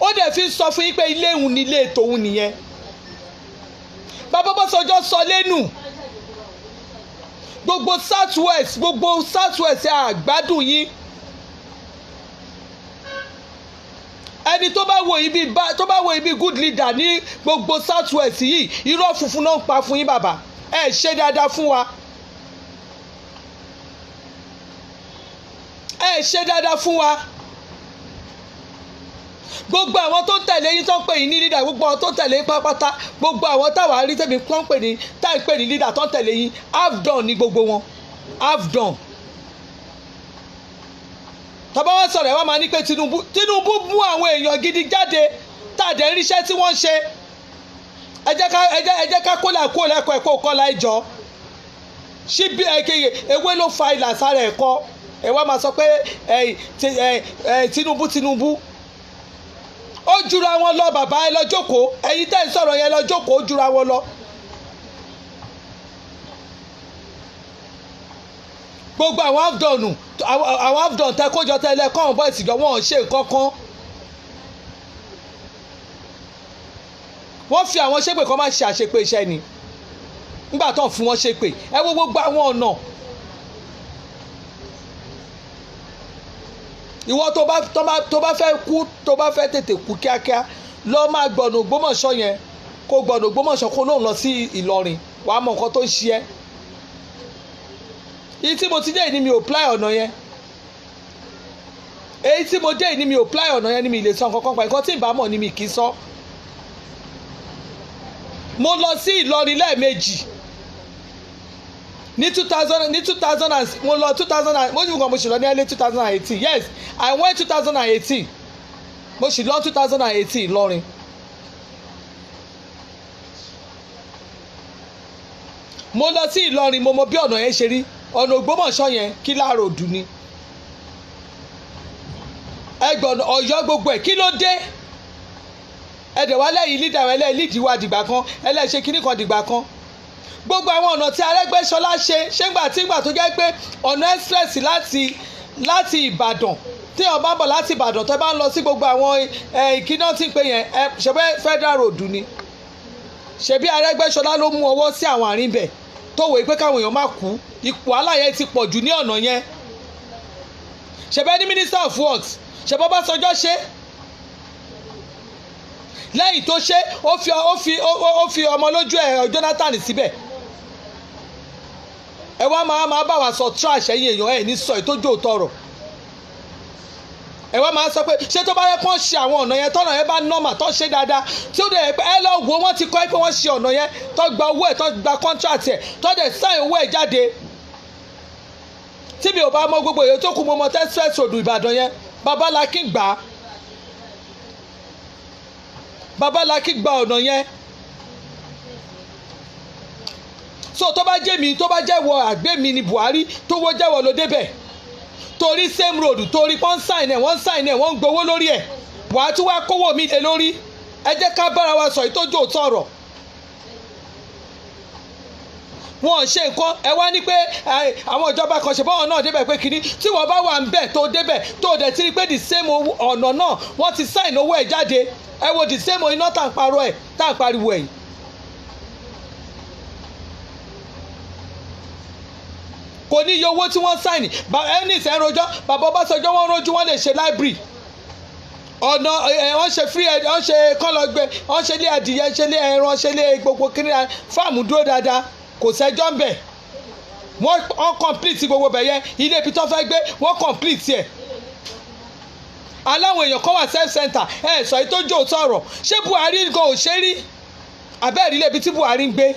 ó dẹ̀ fi sọ fún yín pé ilé ìhùn ní ilé tòun nìyẹn bàbá Ọbásanjọ́ sọ lẹ́nu gbogbo south west àgbádùn yín ẹni tó bá wo ibi good leader ní gbogbo south west yìí irọ́ funfun náà ń pa fún yín bàbá ẹ ṣe dáadáa fún wa ẹ ṣe dáadáa fún wa gbogbo àwọn tó ń tẹ̀lé yín tó ń pè yín ní leader gbogbo àwọn tó ń tẹ̀lé yín pátápátá gbogbo àwọn táwa rí tẹ̀mí tó ń pè ní leader tó ń tẹ̀lé yín half done ní gbogbo wọn half done. tọ́ba wá sọ̀rọ̀ ẹ̀ wá máa ní pé Tinubu mú àwọn èèyàn gidi jáde tàdé ríṣẹ́ tí wọ́n ń ṣe ẹ jẹ́ ká kó lẹ́kọ̀ọ́ ẹ̀kọ́ kọ́lá ẹjọ́ síbi ewé ló fa ìlà sára ẹ̀kọ́ ẹ wá máa sọ pé Tinubu ó jura wọn lọ bàbá ẹ lọ jókòó ẹ̀yin tẹ́ ń sọ̀rọ̀ yẹn lọ jókòó ó jura wọn lọ. gbogbo àwọn afdon tẹ kójọ tẹlẹ kọ́ọ̀n bọ́ ìsìnkú wọn ò ṣe nǹkan kan. wọ́n fi àwọn ṣépè kan máa ṣe àṣepé iṣẹ́ ni nígbà tó ń fún wọn ṣépè ẹ wo gbogbo àwọn ọ̀nà. ìwọ tó bá fẹ́ kú tó bá fẹ́ tètè kú kíákíá lọ máa gbọ̀nà Ògbómọ̀ṣọ́ yẹn kó gbọ̀nà Ògbómọ̀ṣọ́ kó lóun lọ sí Ìlọrin wàá mọ nǹkan tó ń ṣe ẹ́. èyí tí mo ti dé yìí ni mi ò ply ọ̀nà yẹn èyí tí mo dé yìí ni mi ò ply ọ̀nà yẹn ni mi lè sọ nǹkan kan pa nǹkan tí ìbámọ̀ ni mi kì í sọ. mo lọ sí Ìlọrin lẹ́ẹ̀mejì ní 2000 mo lọ 2000 mo ní nǹkan mo sì lọ ní early 2018 yes I went 2018 mo sì lọ 2018 Ìlọrin. mo lọ sí Ìlọrin mo mọ bí ọ̀nà yẹn ṣe rí ọ̀nà Ògbómọ̀ṣọ́ yẹn kí láàárọ̀ òdù ni ẹgbọ̀n Ọ̀yọ́ gbogbo ẹ̀ kí ló dé ẹ̀dẹ̀ wá lẹ́yìn lídà wọn ẹlẹ́yìn lídìí wa dìgbà kan ẹlẹ́yìn kíní kan dìgbà kan gbogbo àwọn ọ̀nà tí Arẹ́gbẹ́ṣọlá ṣe ṣégbà tó jẹ́ pé ọ̀nà express láti Ìbàdàn tí wọ́n bá ń bọ̀ láti Ìbàdàn tó bá ń lọ sí gbogbo àwọn ìkíná tí ń pè yẹn ṣebí federal road ni ṣebí Arẹ́gbẹ́ṣọlá ló mú ọwọ́ sí àwọn àárín bẹ̀ tó wòye pé káwọn èèyàn má kú ipò aláyẹ ti pọ̀ jù ní ọ̀nà yẹn ṣebí ní minister of works ṣebí Ọbásanjọ́ ṣe lẹ́yìn tó ṣe ó fi ọmọ lójú ẹ̀ Jonathan síbẹ̀ ẹ wá máa bá wa sọ trash ẹ̀yin èèyàn ẹ̀ ní sọ ìtójú òtọ̀rọ̀ ẹ wá máa sọ pé ṣé tó bá yẹ kó ṣe àwọn ọ̀nà yẹn tọ́nà yẹn bá nọ́mà tó ṣe dáadáa tí ó dẹ̀ ẹ lọ wo wọ́n ti kọ́ ẹ pé wọ́n ṣe ọ̀nà yẹn tó gba owó ẹ̀ tó gba contract ẹ̀ tó dẹ̀ sign owó ẹ̀ jáde tí mi ò bá mọ gbogbo èyí tó kù mo mọ express road Ìbàdàn yẹn Babalákin gbà á Babalákin gba ọ̀nà yẹn so tó bá jẹ́ mi tó bá jẹ́ wọ àgbẹ̀ mi ni Buhari tó wọ́ jẹ́wọ́ ló débẹ̀ torí same road torí wọ́n sign ẹ̀ wọ́n ń gbowó lórí ẹ̀ wàá tún wá kówó mi lé lórí ẹ jẹ́ ká bára wa sọ ìtọ́jú òótọ́ ọ̀rọ̀ wọn ṣe nǹkan ẹ wá ní pé àwọn ìjọba kan ṣe báwọn náà débẹ̀ pé kínní tí wọ́n bá wà ń bẹ̀ tó débẹ̀ tó dẹ̀ ti rí pé the same ọ̀nà náà wọ́n ti sign owó ẹ̀ jáde ẹ wo the same iná tá à ń parọ́ ẹ̀ tá à ń pariwo ẹ̀. kò ní iye owó tí wọ́n sign ẹni ìṣẹ́ rojọ́ bàbá Ọbásanjọ́ wọ́n rojú wọ́n lè ṣe library ọ̀nà wọ́n ṣe free wọ́n ṣe kọ́lọ́gbẹ́ wọ́n ṣe lé adìyẹ ṣe lé ẹran ṣe lé gbogbo kíní fáàmù dúró dáadáa kò sẹ́jọ́ ń bẹ̀ wọ́n complete gbogbo bẹ̀ yẹn ilé ibi tó fẹ́ gbé wọ́n complete ẹ̀ aláwọn èèyàn kọ́ wà self center sọ èyí tó jò sọ̀rọ̀ ṣé Buhari gan ò ṣe rí abẹ́rẹ́ ilé ibi tí Buhari ń gbé.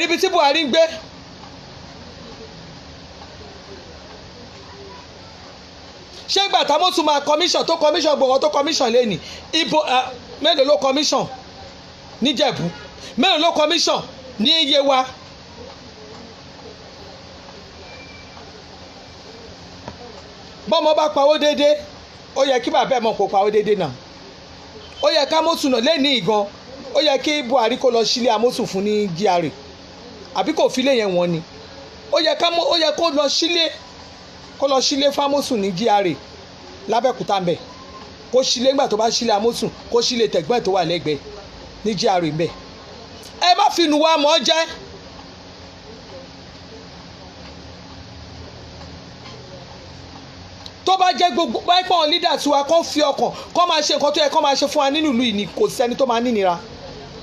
rí ibi tí Buhari ń gbé ṣé ìgbà támọ́sùn máa commission tó commission gbogbo tó commission lẹ́nìí ibo mélòó ló commission níjẹ̀bú mélòó ló commission ní Yewa. bọ́mọ bá pawó déédéé ó yẹ kí bàbá ẹ̀ mọ̀ kó pawó déédéé náà ó yẹ ká mọ́sùn náà lẹ́nìí gan ó yẹ kí Buhari kó lọ sílé amósùn fún ní GRA àbí kò fi lé yẹn wọ́n ni ó yẹ kó lọ sílé fámọ́sùn ní GRA lábẹ́kúta ń bẹ̀ kó sílé ńgbà tó bá sílé amósùn kó sílé tẹ̀gbọ́n ẹ̀ tó wà lẹ́gbẹ̀ẹ́ ní GRA ń bẹ̀ ẹ má fi nu wa mọ́ jẹ́. tó bá jẹ́ gbogbo báyìí pọ̀ leader tiwa kó fi ọkàn kó máa ṣe nǹkan tó yẹ kó máa ṣe fún wa nínú ìlú yìí ni kò sẹ́ni tó máa nínira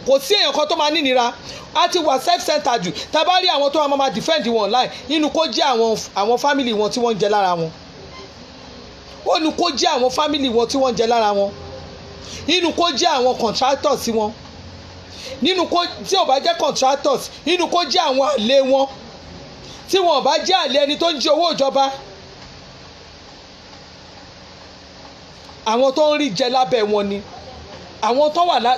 kò sí èèyàn kan tó máa nínira a ti wà self-centered jù tá a bá rí àwọn tó máa defend wọn online nínú kó jẹ́ àwọn family wọn tí wọ́n ń jẹ lára wọn ó nu kó jẹ́ àwọn family wọn tí wọ́n ń jẹ lára wọn nínú kó jẹ́ àwọn contractors wọn nínú kó tí ò bá jẹ́ contractors nínú kó jẹ́ àwọn àlè wọn tí wọn ò bá jẹ́ àlè ẹni tó ń jí owó ìjọba àwọn tó ń rí jẹ lábẹ́ wọn ni àwọn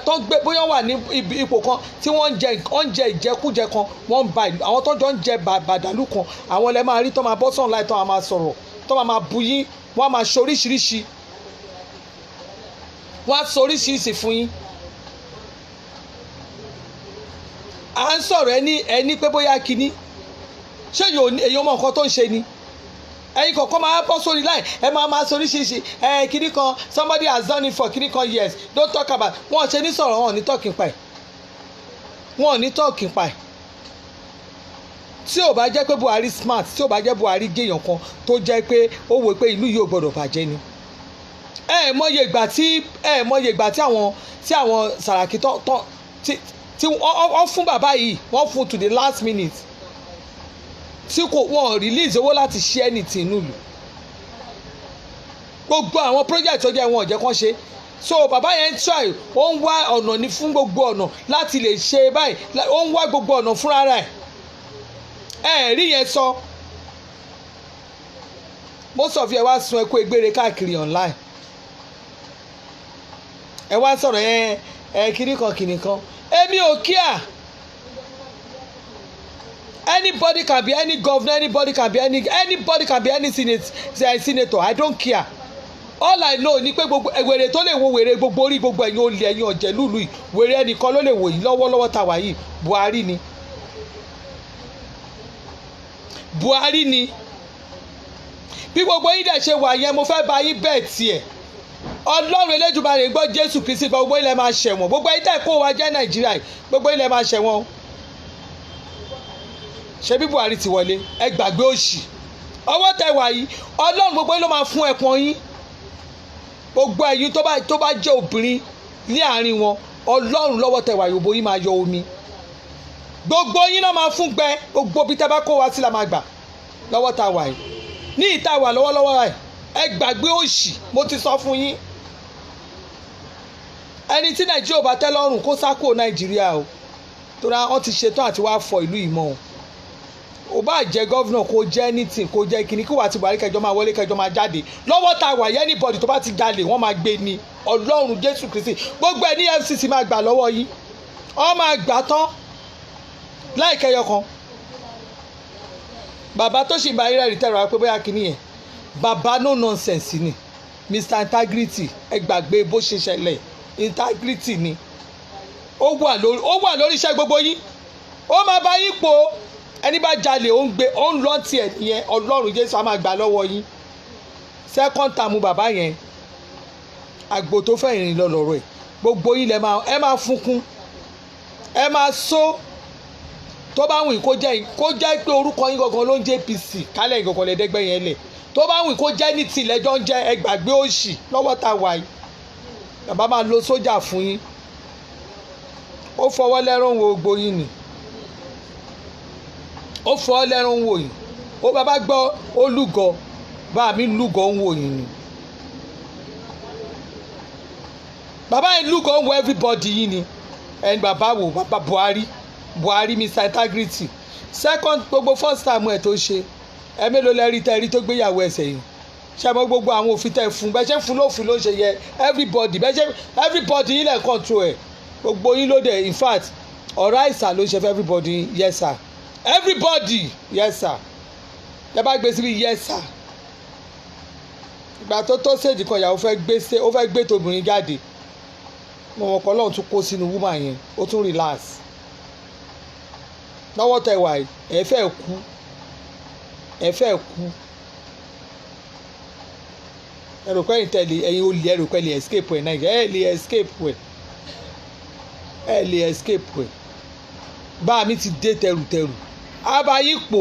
tó gbé bóyá wà ní ipò kan tí wọ́n ń jẹ ìjẹkújẹ kan wọ́n ń ba ìlú àwọn tó jọ ń jẹ bàdàlú kan àwọn lè máa rí tó máa bọ́ sọ̀rọ̀ láì tó máa sọ̀rọ̀ tó máa bu yín wọ́n á máa ṣe oríṣiríṣi wọ́n á sọ oríṣiríṣi fún yín. à ń sọ̀rọ̀ ẹni pé bóyá kínní ṣé èèyàn mọ nǹkan tó ń ṣe ni ẹ̀yin kọ̀ọ̀kan máa bọ́ sórí line ẹ máa sọ oríṣiríṣi kínní kan somebody has done it for kínní kan years don't talk about wọn ṣe ní sọ̀rọ̀ wọn ò ní talking pa ẹ̀ wọn ò ní talking pa ẹ̀ tí ò bá jẹ́ pé Buhari smart tí ò bá jẹ́ Buhari géèyàn kan tó jẹ́ pé ó wò pé ìlú yìí ò gbọ́dọ̀ bàjẹ́ ni mọye ìgbà tí àwọn Sàràkí tí wọ́n fún bàbá yìí wọ́n fún to the last minute tí wọ́n release owó láti ṣe anything nílùú gbogbo àwọn project tó jẹ́ wọn ò jẹ́ kán ṣe so bàbá yẹn try ó ń wá ọ̀nà ní fún gbogbo ọ̀nà láti lè ṣe báyìí ó ń wá gbogbo ọ̀nà fúnra rẹ̀ rí yẹn sọ most of you ẹ wá sun ẹkú egbére káàkiri online ẹ wá sọ̀rọ̀ kìnnì kan èmi ò kíà anybody can be any governor anybody can be any senator I don't care all I know ni pé gbogbo wèrè tó lè wo wèrè gbogbo orí gbogbo ẹ̀yin olè ẹ̀yin ọ̀jẹ̀ lùlù yìí wèrè ẹnìkan ló lè wò yìí lọ́wọ́lọ́wọ́ tá wà yìí Buhari ni bí gbogbo yín dẹ̀ ṣe wà yẹn mo fẹ́ bá yín bẹ́ẹ̀ tiẹ̀ Ọlọ́run Elédùmarè gbọ́ Jésù Kristi gbogbo ilẹ̀ máa ṣẹ̀wọ̀n gbogbo yín dẹ̀ kó wa jẹ́ Nàìjíríà yìí gbogbo ilẹ̀ máa ṣẹ̀wọ̀n ṣé bí Buhari ti wọlé ẹ gbàgbé òṣì ọwọ́ tẹ wà yìí Ọlọ́run gbogbo yín ló máa fún ẹ̀pọ̀n yín gbogbo ẹ̀yin tó bá jẹ́ obìnrin ní àárín wọn Ọlọ́run lọ́wọ́ tẹ wà yìí gbogbo yín máa yọ omi gbogbo yín náà máa fún gbẹ gbogbo bí tẹ bá kó wa sí la máa gbà lọ́wọ́ tá wà yìí ní ìta wà lọ́wọ́lọ́wọ́ rẹ̀ ẹ gbàgbé òṣì mo ti sọ fún yín ẹni tí Nàìjíríà ò bá tẹ́ lọ́rùn kó sá kúrò Nàìjíríà o torí wọ́n ti ṣetán àti wá fọ ìlú ìmọ̀ o bá jẹ́ gọ́vnà kó jẹ́ anything kó jẹ́ kíní kí wà tí Buhari kẹjọ máa wọlé kẹjọ máa jáde lọ́wọ́ tá wà yẹn anybody tó bá ti jalè wọ́n máa gbé ni Ọlọ́run Jésù Kristi gbogbo ẹ̀ ní FCC máa gbà lọ́wọ́ yín wọ́n máa gbà tán láìkẹ́ yọkan bàbá tó sì ń bá ayé rẹ̀ tẹ̀rọ pé bóyá kìíní yẹn bàbá no nonsense ni Mr Integrity ẹ gbàgbé bó ṣe ṣẹlẹ̀ integrity ni ó wà lórí iṣẹ́ gbogbo yín ó máa bá yín po ẹni bá jalè ó ń lọ tiẹ̀ yẹn Ọlọ́run Jésù á máa gbà lọ́wọ́ yín second term bàbá yẹn àgbò tó fẹ́ ìrìn lọ lọ́rọ̀ ẹ̀ gbogbo yín ẹ máa fúnkún ẹ máa só tó bá wùn kó jẹ́ pé orúkọ yín gangan ló ń jẹ́ APC kálẹ̀ gangan lẹ́dẹ́gbẹ́ yẹn lẹ̀ tó bá wùn kó jẹ́ ní tìlẹ́jọ́ ń jẹ́ ẹgbàgbé òṣì lọ́wọ́ tá a wà yìí bàbá máa lo sójà fún yín ó fọwọ́ lẹ́rùn wo gbogbo yín ni ó fọwọ́ lẹ́rùn wò yín ó bàbá gbọ́ ó lúgọ bá mi lúgọ ń wò yín ni bàbá yìí lúgọ ń wo everybody yín ni ẹni bàbá wò bàbá Buhari Mr Integrity second gbogbo first time ẹ̀ tó ṣe ẹ mélòó lẹ́rí tẹ́rí tó gbéyàwó ẹsẹ̀ yìí ṣe mọ gbogbo àwọn òfin tẹ fún bẹ́ẹ̀ ṣe fún lófin ló ṣe yẹ everybody bẹ́ẹ̀ ṣe everybody yín lẹ̀ control ẹ̀ gbogbo yín ló dẹ̀ in fact ọ̀rọ̀ àìsàn ló ṣe fún everybody yes sir everybody yes sir ẹ bá gbé síbi yes sir ìgbà tó ṣèjì kan ìyàwó ó fẹ́ gbé tóbìnrin jáde mo mọ̀ pé Ọlọ́run tún kó sínú woman yẹn ó tún relax lọ́wọ́ tẹ wà yìí ẹ fẹ́ kú ẹrù pé ẹ̀yin olè ẹrù pé lè escape ẹ̀ náà ẹ lè escape ẹ̀ bá mi ti dé tẹrùtẹrù abayí pò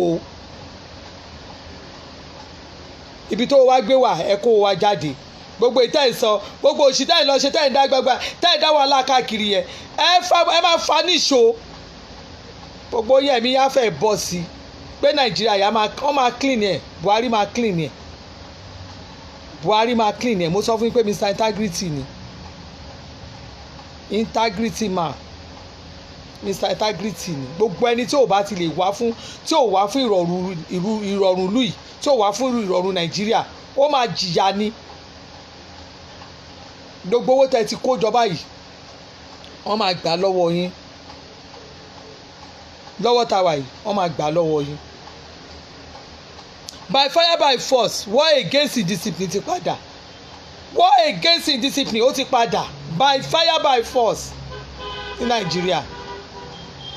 ibi tó wá gbé wà ẹ kó wa jáde gbogbo ìtẹ́ ìsọ gbogbo òṣì tẹ́ ìlọ ṣe tẹ́ ìdá gbagba tẹ́ ìdá wàhálà káàkiri yẹn ẹ máa fa níṣó gbogbo yẹ̀mí yá fẹ́ bọ́ sí pé Nàìjíríà yà wọ́n máa clean ẹ̀ Buhari máa clean ẹ̀ mo sọ fún yín pé Mr Integrity ni Mr Integrity ni gbogbo ẹni tí ò bá ti lè wá fún ìrọ̀rùn ìlú yìí tí ò wá fún ìrọ̀rùn Nàìjíríà ó máa jìyà ni gbogbo owó tẹ́ ti kó jọba yìí wọ́n máa gbà lọ́wọ́ yín lọ́wọ́ tàwa yìí wọ́n máa gbà lọ́wọ́ yín by fire by force war against indiscipline ti padà war against indiscipline ó ti padà by fire by force ní Nàìjíríà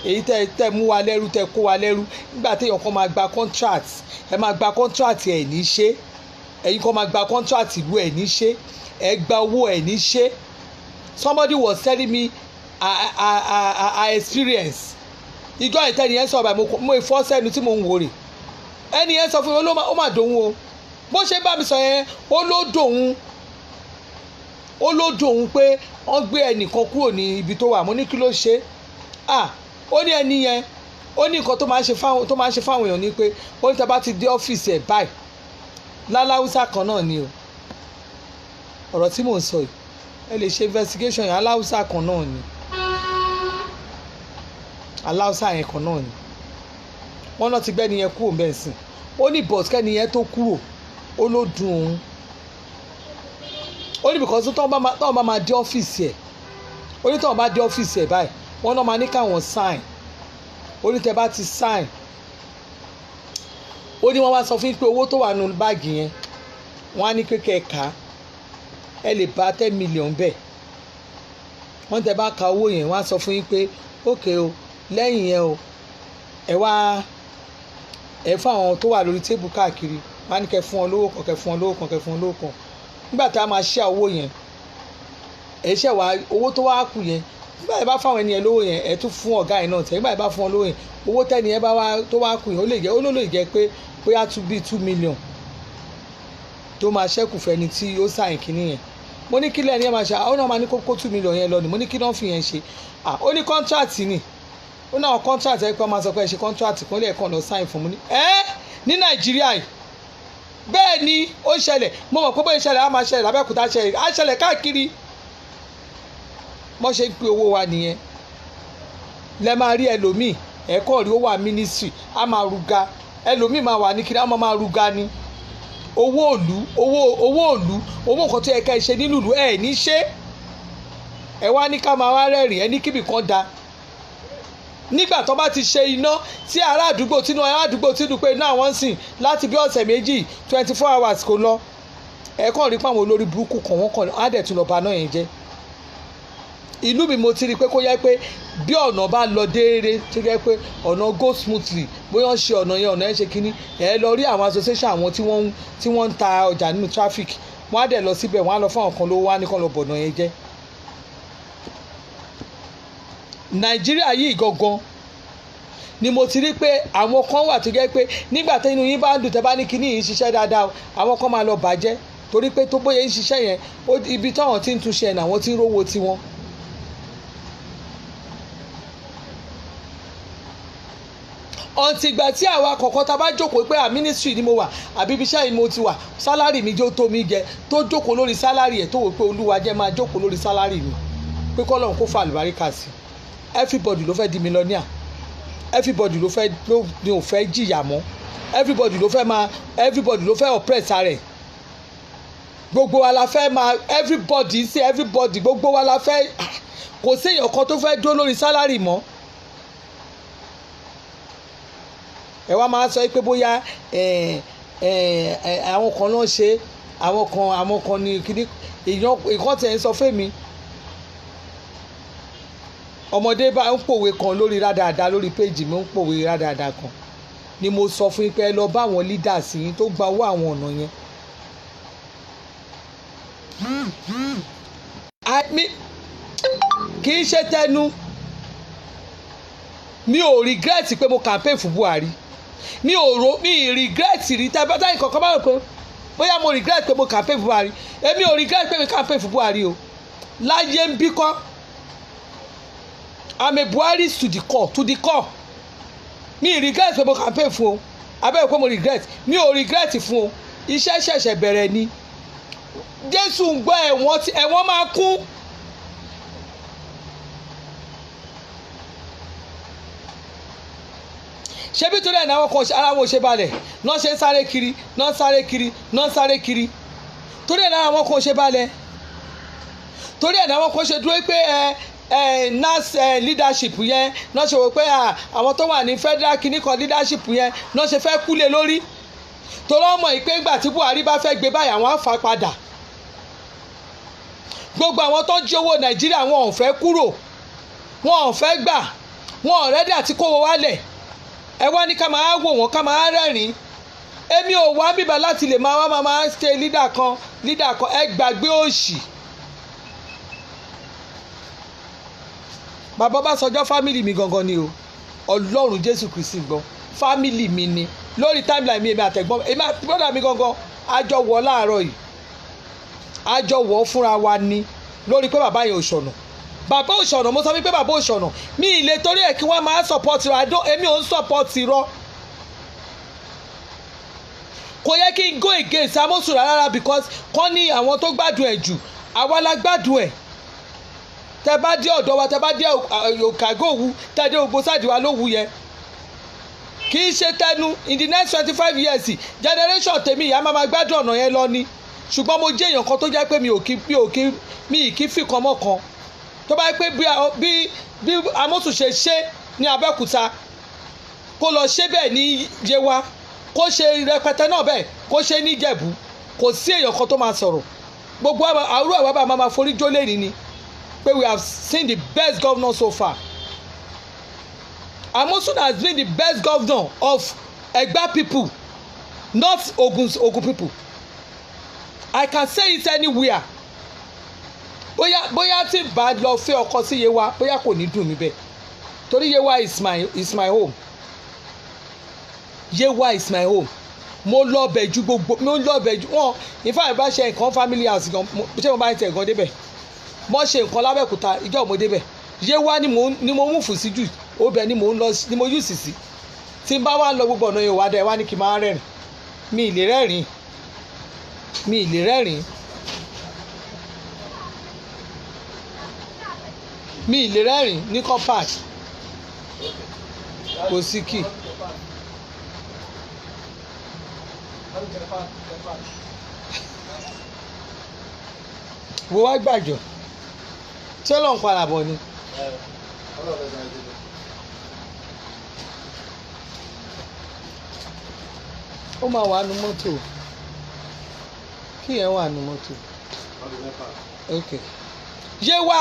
èyí tẹ́ mú wa lẹ́rú tẹ́ kó wa lẹ́rú nígbà téèyàn kan máa gba contract ẹ máa gba contract ẹ̀ ní ṣe ẹ̀yin kan máa gba contract ìlú ẹ̀ ní ṣe ẹ gba owó ẹ̀ ní ṣe somebody was telling me I experience ìjọ ìtẹ́ni yẹn sọ báyìí mo ìfọ́ sẹ́nu tí mo ń wò rè ẹni yẹn sọ fún mi ó mà dòun o bó ṣe bá mi sọ yẹn ó ló dòun pé wọ́n gbé ẹnìkan kúrò ní ibi tó wà mo ní kí ló ṣe ó ní ẹni yẹn ó ní nǹkan tó máa ń ṣe fáwọn èèyàn ni pé ó ní tá bá ti dé ọ́fíìsì ẹ̀ báyìí láláwùsá kan náà ni o ọ̀rọ̀ tí mò ń sọ yìí ẹ lè ṣe investigation yẹn aláwùsá kan náà ni aláwùsá yẹn kan náà ni wọ́n náà ti gbẹ́ni yẹn kúrò bẹ́ẹ̀ sìn ó ní bọ̀t kẹ́ni yẹn tó kúrò ó ló dùn òun ó ní because tọ́wọ́n bá máa dé ọ́fíìsì ẹ̀ ó ní tọ́wọ́n bá dé ọ́fíìsì ẹ̀ báyìí wọ́n náà máa ní káwọn sign ó ní tẹ́ bá ti sign ó ní wọ́n wá sọ fún yín pé owó tó wà nínú báàgì yẹn wọ́n á ní pé kẹ́ẹ̀ka ẹ lè bá 10 million bẹ́ẹ̀ wọ́n tẹ́ bá ka owó yẹn wọ́n á sọ fún yín pé ókè o lẹ́yìn yẹn o ẹ fún àwọn tó wà lórí tébù káàkiri wọ́n á ní kẹ́ fún wọn lówó kan kẹ́ fún wọn lówó kan kẹ́ fún wọn lówó kan nígbà tá a máa ṣe owó yẹn ẹ ṣe wá owó tó wá kù yẹn nígbà yẹn bá fáwọn ẹni yẹn lówó yẹn ẹ tún fún ọ̀gá yẹn náà tẹ̀ nígbà yẹn bá fún wọn lówó yẹn owó tẹ́ni yẹn tó wá kù yẹn ó lè jẹ́ pé bóyá bí 2 million tó máa ṣẹ́kù fẹ́ni tí ó sàyìn kínní yẹn mo ní kí lẹ́ni ẹ̀ máa ṣe àwọn náà máa ní kó 2 million yẹn lọ ni mo ní kí náà fi yẹn ṣe ó ní contract ni ó náà contract ẹ̀ pé wọ́n máa sọ pé ẹ ṣe contract kan lè kàn lọ sign fún mi ní Nàìjíríà yìí bẹ́ẹ̀ ni ó ṣẹlẹ̀ mo mọ̀ pé bóyá ṣẹlẹ̀ á máa ṣẹlẹ̀ lábẹ́òkúta ṣẹlẹ̀ á ṣẹlẹ̀ káàkiri wọ́n ṣe ń pín owó wa nìyẹn lẹ́ máa rí ẹlòmíì ẹ̀kọ́ rí ó wà mínísírì á máa ruga ẹlòmíì máa wà ní kiri á máa ruga ni owó nǹkan tó yẹ ká ẹ ṣe nínú ìlú ẹ̀ ní ṣe ẹ wá ní ká máa wá rẹ́rìn ẹ ní kíbi kan da nígbà tó bá ti ṣe iná tí ará àdúgbò tínú pé iná àwọn ń sìn láti bí ọ̀sẹ̀ méjì 24 hours kò lọ ẹ̀kọ́ rí pàwọn olórí burúkú kan wọ́n kàn á dẹ̀ tún lọ bà náà yẹn jẹ́ ìlú mi mo ti rí i pé kó yẹ pé bí ọ̀nà bá lọ déédéé tó yẹ pé ọ̀nà go smoothly bóyá wọ́n ṣe ọ̀nà yẹn ṣe kínní ẹ̀ lọ rí àwọn association àwọn tí wọ́n ń ta ọjà nínú traffic wọ́n á dẹ̀ lọ síbẹ̀ wọ́n á lọ fún àwọn kan lówó wá ní kàn lọ bọ̀nà yẹn jẹ́ Nàìjíríà yìí gangan ni mo ti rí pé àwọn kan wà tó jẹ́ pé nígbà tí inú yín bá ń dùn tẹ́ bá ní kíní yìí ń ṣiṣẹ́ dáadáa àwọn kan máa lọ bàjẹ́ torí pé tó bóyá ń ṣiṣẹ́ yẹn ibi táwọn ti ń túnṣe ẹ̀ náà wọ́n ti ń rówó tiwọn. ọ̀ǹtì ìgbà tí àwa kọ̀ọ̀kan tá a bá jókòó pé mínísírì ni mo wà àbí ibi iṣẹ́ yìí mo ti wà sálárì mi jó tó mi jẹ tó jókòó lórí sálárì ẹ̀ tó wò pé olúwa jẹ́ máa jókòó lórí sálárì mi pé kọ́lọ́run kó fa àlùbáríkà sí everybody ló fẹ́ di millionaire everybody ló ò fẹ́ jìyà mọ́ everybody ló fẹ́ oppress ara ẹ̀ gbogbo wa la fẹ́ máa everybody sí everybody gbogbo wa la fẹ́ kò sí èèyàn kan tó fẹ́ dúró lórí sálárì mọ́. ẹ wá máa sọ pé bóyá àwọn kan náà ṣe àwọn kan ní kíní ìkan tẹ̀ ń sọ fẹ́mi ọmọdé bá ń pòwe kan lórí rádaràda lórí péjì mi ń pòwe rádaràda kan ni mo sọ fún yín pé ẹ lọ bá àwọn leaders yín tó gba owó àwọn ọ̀nà yẹn. kì í ṣe tẹnu mi ò regret pé mo campaign fún Buhari mi regret rí táyì kankan bá rò pé bóyá mo regret pé mo campaign fún Buhari èmi ò regret pé mo campaign fún Buhari o láyé ń bí kọ́ I'm a Buhari to the core mi regret pé mo campaign fún o abẹ́rẹ́ pé mo regret mi ò regret fún o iṣẹ́ ṣẹ̀ṣẹ̀ bẹ̀rẹ̀ ni Jésù ń gbọ́ ẹ̀wọ̀n máa kún. ṣebí torí ẹ̀ náà kan ara wọn ò ṣe balẹ̀ náà ṣe ń sáré kiri torí ẹ̀ náà àwọn kan ò ṣe balẹ̀ torí ẹ̀ náà àwọn kan ṣe dúró pé nas leadership yẹn náà ṣe wò pé àwọn tó wà ní federal clinical leadership yẹn náà ṣe fẹ́ kúlẹ̀ lórí torí ọmọ ìpé ńgbà tí Buhari bá fẹ́ gbé báyìí àwọn á fà padà gbogbo àwọn tó ń jí owó Nàìjíríà wọn ò fẹ́ kúrò wọn ò fẹ́ gbà wọn ò rẹ́dí àti kówó wálẹ̀ ẹ wá ní ká máa wò wọ́n ká máa rẹ́rìn-ín èmi ò wá bíbá láti lè máa ṣe leader kan ẹ gbàgbé òṣì. bàbá Ọbásanjọ́ fámìlì mi gangan ni o Ọlọ́run Jésù Kristi gbọ́ fámìlì mi ni lórí timeline mi èmi àtẹ̀gbọ́n èmi àti brọ́dà mi gangan àjọ wọ̀ láàárọ̀ yìí àjọ wọ̀ fúnra wa ni lórí pé bàbá yẹn ò ṣọ̀nà bàbá òṣọ̀nà mo sọ wípé bàbá òṣọ̀nà mi ì lè torí ẹ̀ kí wọ́n máa support rọ èmi ò ń support rọ kò yẹ kí n go against Amosun rárá because kọ́ ní àwọn tó gbádùn ẹ̀ jù àwa la gbádùn ẹ̀ tẹ bá dé ọ̀dọ̀ wa tẹ bá dé Òkàgó Òwu tẹ dé Ògbó sáàdì wa lówù yẹn kì í ṣe tẹnu in the next 25 years generation tèmi ìyá máa gbádùn ọ̀nà yẹn lọ ni ṣùgbọ́n mo jẹ́ èèyàn kan tó jẹ́ pé mi ì kí fìkan mọ́ kan tó bá yẹ pé bí Amosun ṣe ní Abẹ́òkúta kó lọ ṣe bẹ́ẹ̀ ní Yewa kó ṣe rẹpẹtẹ náà bẹ́ẹ̀ kó ṣe ní Ìjẹ̀bú kò sí èèyàn kan tó máa sọ̀rọ̀ gbogbo àwùrọ̀ àwọn bàbá máa forí jólè ní ni pé we have seen the best governor so far. Amosun has been the best governor of Egba people not Ogun people. I can say it anywhere. bóyá tí bá lọ fẹ́ ọkọ sí Yewa bóyá kò ní dùn mí bẹ́ẹ̀ torí Yewa is my home. Yewa is my home. mo lọ bẹ̀ ju wọn ìfá ìbá ṣe nǹkan family house gan ṣé mo bá ń tẹ̀ gan débẹ̀ mo ṣe nǹkan lábẹ́òkúta ìjọ mo débẹ̀ Yewa ni mo mú fù sí jù obẹ̀ ni mo ń lọ ni mo yùsì sí tí n bá wà ń lọ gbogbo ọ̀nà Yorùbá dẹ̀ wá ní kí n máa rẹ́rìn mi ì lè rẹ́rìn ní compact kò sí kì. wo wá gbàjọ tí Ọlọ́run padà bọ̀ ni. ó máa wà nù mọ́tò kí yẹn wà nù mọ́tò. ok Yewa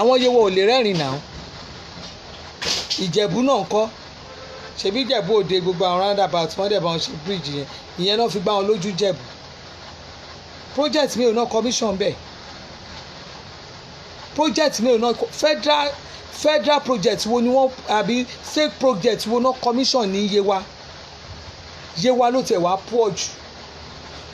àwọn Yewa ò lè rẹ́rìn náà Ìjẹ̀bú náà ń kọ́ ṣebí Ìjẹ̀bú Òde gbogbo àwọn roundabout wọ́n dẹ̀ bá wọn ṣe bíríìjì yẹn ìyẹn náà fi gbá wọn lójú Jẹ̀bú project mi ò ná commission bẹ́ẹ̀ project mi ò ná federal project wo ni wọ́n àbí state project wo ná commission ní Yewa ló tẹ̀ wá pọ̀ jù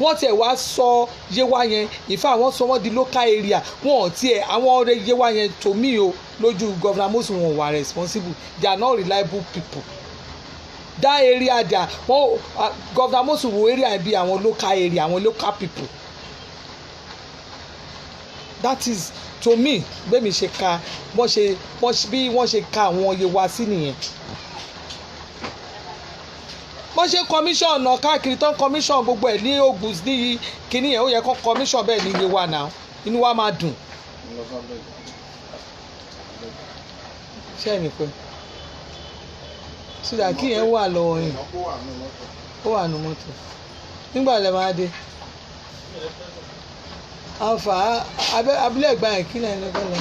wọ́n tẹ̀ wá sọ Yewa yẹn ìfẹ́ àwọn sọ wọ́n di local area wọn ò tiẹ̀ àwọn ọ̀rẹ́ Yewa yẹn tó mí o lójú Governor Amosun wọn wà responsible they are not reliable people that area there wọn Governor Amosun wo area bí àwọn local area àwọn local people that is to me bẹ́ẹ̀mi ṣe ka bí wọ́n ṣe ka àwọn Yewa sí nìyẹn wọ́n ṣe commission ọ̀nà káàkiri tán commission gbogbo ẹ̀ ní Ògùn ní kíní yẹn ó yẹ kó commission bẹ́ẹ̀ ní Yewa náà inú wa máa dùn. ṣé ẹnì pé sódà kí yẹn wà lọ́wọ́ yẹn ó wà nù mọ́tò nígbà lẹ́ máa dé àǹfà abúlé ẹ̀gbá yẹn kí náà ẹ̀ lọ́gbọ́n lọ.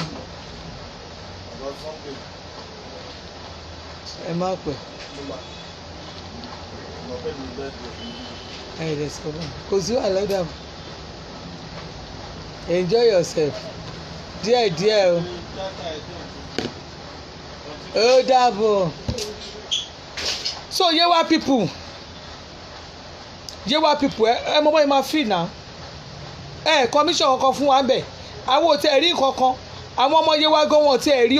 ẹ má pẹ́ ẹ dẹ̀ sọ fún mi kò sí wàhálà dàbọ̀ enjoy yourself díẹ̀ o ó dàbọ̀. So Yewa people ẹ mọ bọ́ ẹ máa fi náà commission kankan fún wa bẹ̀ àwọn ò tẹ̀ rí kankan àwọn ọmọ Yewa gan wọn tẹ̀ rí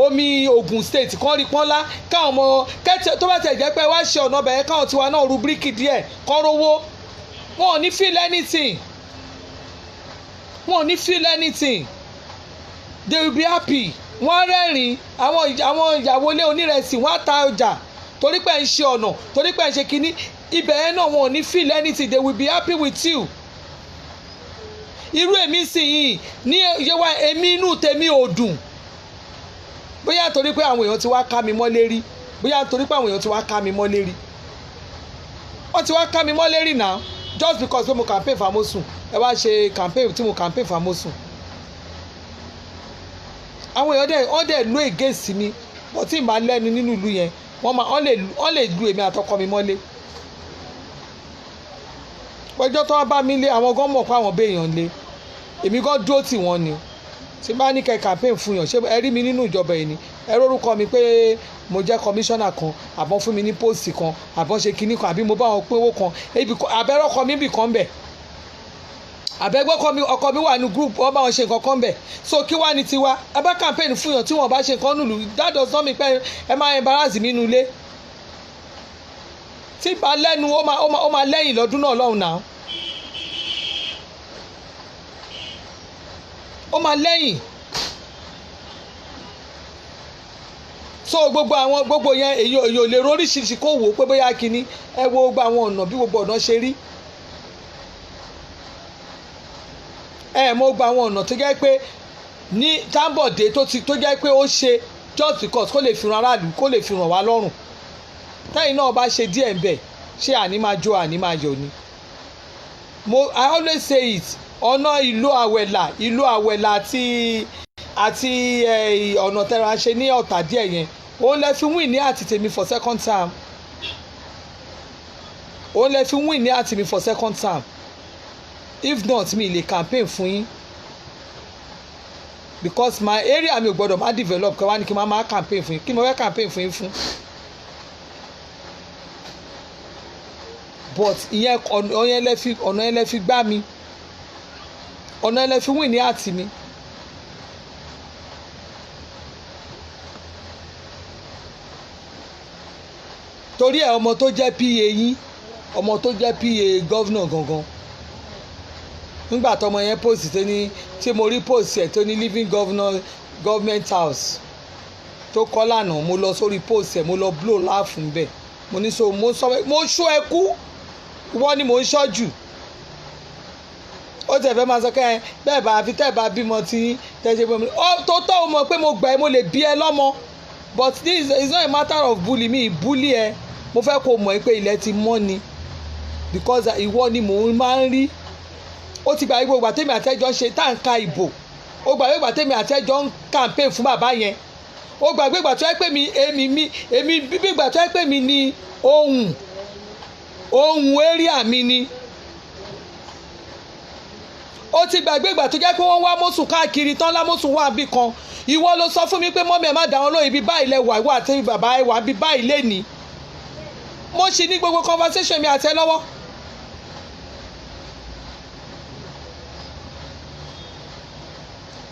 omi Ògùn state kan rí pọ́nlá káwọn ọmọ kẹ́tẹ́ tó bá tẹ̀ jẹ́ pé wá ṣe ọ̀nà bẹ̀rẹ̀ káwọn tiwa náà ru bíríkì díẹ̀ kọ́ rówó wọn ò ní feel anything they will be happy wọ́n rẹ́rìn àwọn ìyàwó ilé onírẹsì wọ́n á ta ọjà torí pé ń ṣe ọ̀nà torí pé ń ṣe kínní ibẹ̀ yẹn náà wọn ò ní feel anything they will be happy with you. irú èmi sì yìí ní Yewa èmi inú tèmi ò dùn bóyá torí pé àwọn èèyàn ti wá ká mi mọ́lé rí wọ́n ti wá ká mi mọ́lé rí náà just because pé mo campaign famosun ẹ wá ṣe campaign tí mo campaign famosun àwọn èèyàn wọ́n dẹ̀ ló against mi bọ́ tí ì máa lẹ́nu nínú ìlú yẹn wọ́n lè lu èmi àtọkọ mi mọ́lé pẹjọ́ tó wá bá mi lé àwọn gan mọ̀ pé àwọn béèyàn lé èmi gan dúró tì wọ́n ni tí bá ní kẹ́ campaign fún yàn ṣé ẹ rí mi nínú ìjọba yìí ni ẹ rórúkọ mi pé mo jẹ́ kọmíṣánná kan àbọ̀ fún mi ní póòsì kan àbọ̀ ṣe kinní kan àbí mo bá wọn pín owó kan abẹ́rọ́kọ mi bì kan bẹ̀ àbẹ́gbọ́ ọkọ mi wà ní group wọ́n bá wọn ṣe nǹkan kan bẹ̀ so kí wá ní tiwa ẹ bá campaign fún yàn tí wọ́n bá ṣe nǹkan nùlù that does not mean pé ẹ máa embarrass mi nínú ilé tí ìbá lẹ́nu ó máa lẹ́yìn lọ́dún náà lọ́hùn náà ó máa lẹ́yìn so gbogbo yẹn èyí ò lè róríṣiríṣi kó wò ó pé bóyá kínní ẹ wo gbogbo àwọn ọ̀nà bí gbogbo ọ̀nà ṣe rí mo gba àwọn ọ̀nà tó jẹ́ pé ní Támbọ̀dé tó jẹ́ pé ó ṣe just because kó lè fi ran aráàlú kó lè fi ràn wá lọ́rùn tẹ́yìn náà bá ṣe díẹ̀ ń bẹ̀ ṣé àní máa jó àní máa yọ̀ ni I always say it ọ̀nà ìlú àwẹ̀là àti ọ̀nà tẹ́ra ṣe ní ọ̀tà díẹ̀ yẹn òun lè fi win ní àti tèmi for second term if not mi lè campaign fún yín because my area mi ò gbọ́dọ̀ má develop kí wá ní kí n má campaign fún yín kí mo fẹ́ campaign fún yín fún but ìyẹn ọ̀nà yẹn lẹ fi gbá mi ọ̀nà yẹn lẹ fi win ní àti mi. torí ẹ ọmọ tó jẹ́ PA yín ọmọ tó jẹ́ PA gọ́vnà gangan nígbà tọmọ yẹn post tó ní tí mo rí post ẹ̀ tó ní living government house tó kọ́ lánàá mo lọ sórí post ẹ̀ mo lọ blow laugh níbẹ̀ mo ní so mo ṣó ẹ kú wọ́n ní mo ń ṣọ́jú ó tẹ̀ fẹ́ máa sọ kẹ́ ẹ bẹ́ẹ̀ bá àfi tẹ́ ẹ bá bímọ tí tẹ́ ṣe bímọ tó tọ́ ọ mọ̀ pé mo gbà ẹ́ mo lè bí ẹ lọ́mọ but this is not a matter of bully me bully ẹ mo fẹ́ kó mọ̀ pé ilẹ̀ ti mọ́ ni because ìwọ ni mò ń máa ń rí ó ti gbà gbogbo àtẹ́mi àtẹ́jọ́ ń ṣe táǹkà ìbò ó gbà gbogbo àtẹ́mi àtẹ́jọ́ ń campaign fún bàbá yẹn ó gbà gbogbo àtọ́ ẹ pé èmi gbígbà tó ẹ pé mi ni ohun area mi ni ó ti gbàgbé ìgbà tó jẹ́ pé wọ́n wá mọ́sùn káàkiri tán lámọ́sùn wà bí kan ìwọ ló sọ fún mi pé mọ́mí ẹ̀ má dá wọn lóyè bí báyìí lẹ wà ìwọ àti bàbá ẹ̀ wà bí báyìí lé ní mo ṣì ní gbogbo conversation mi àti ẹ lọ́wọ́.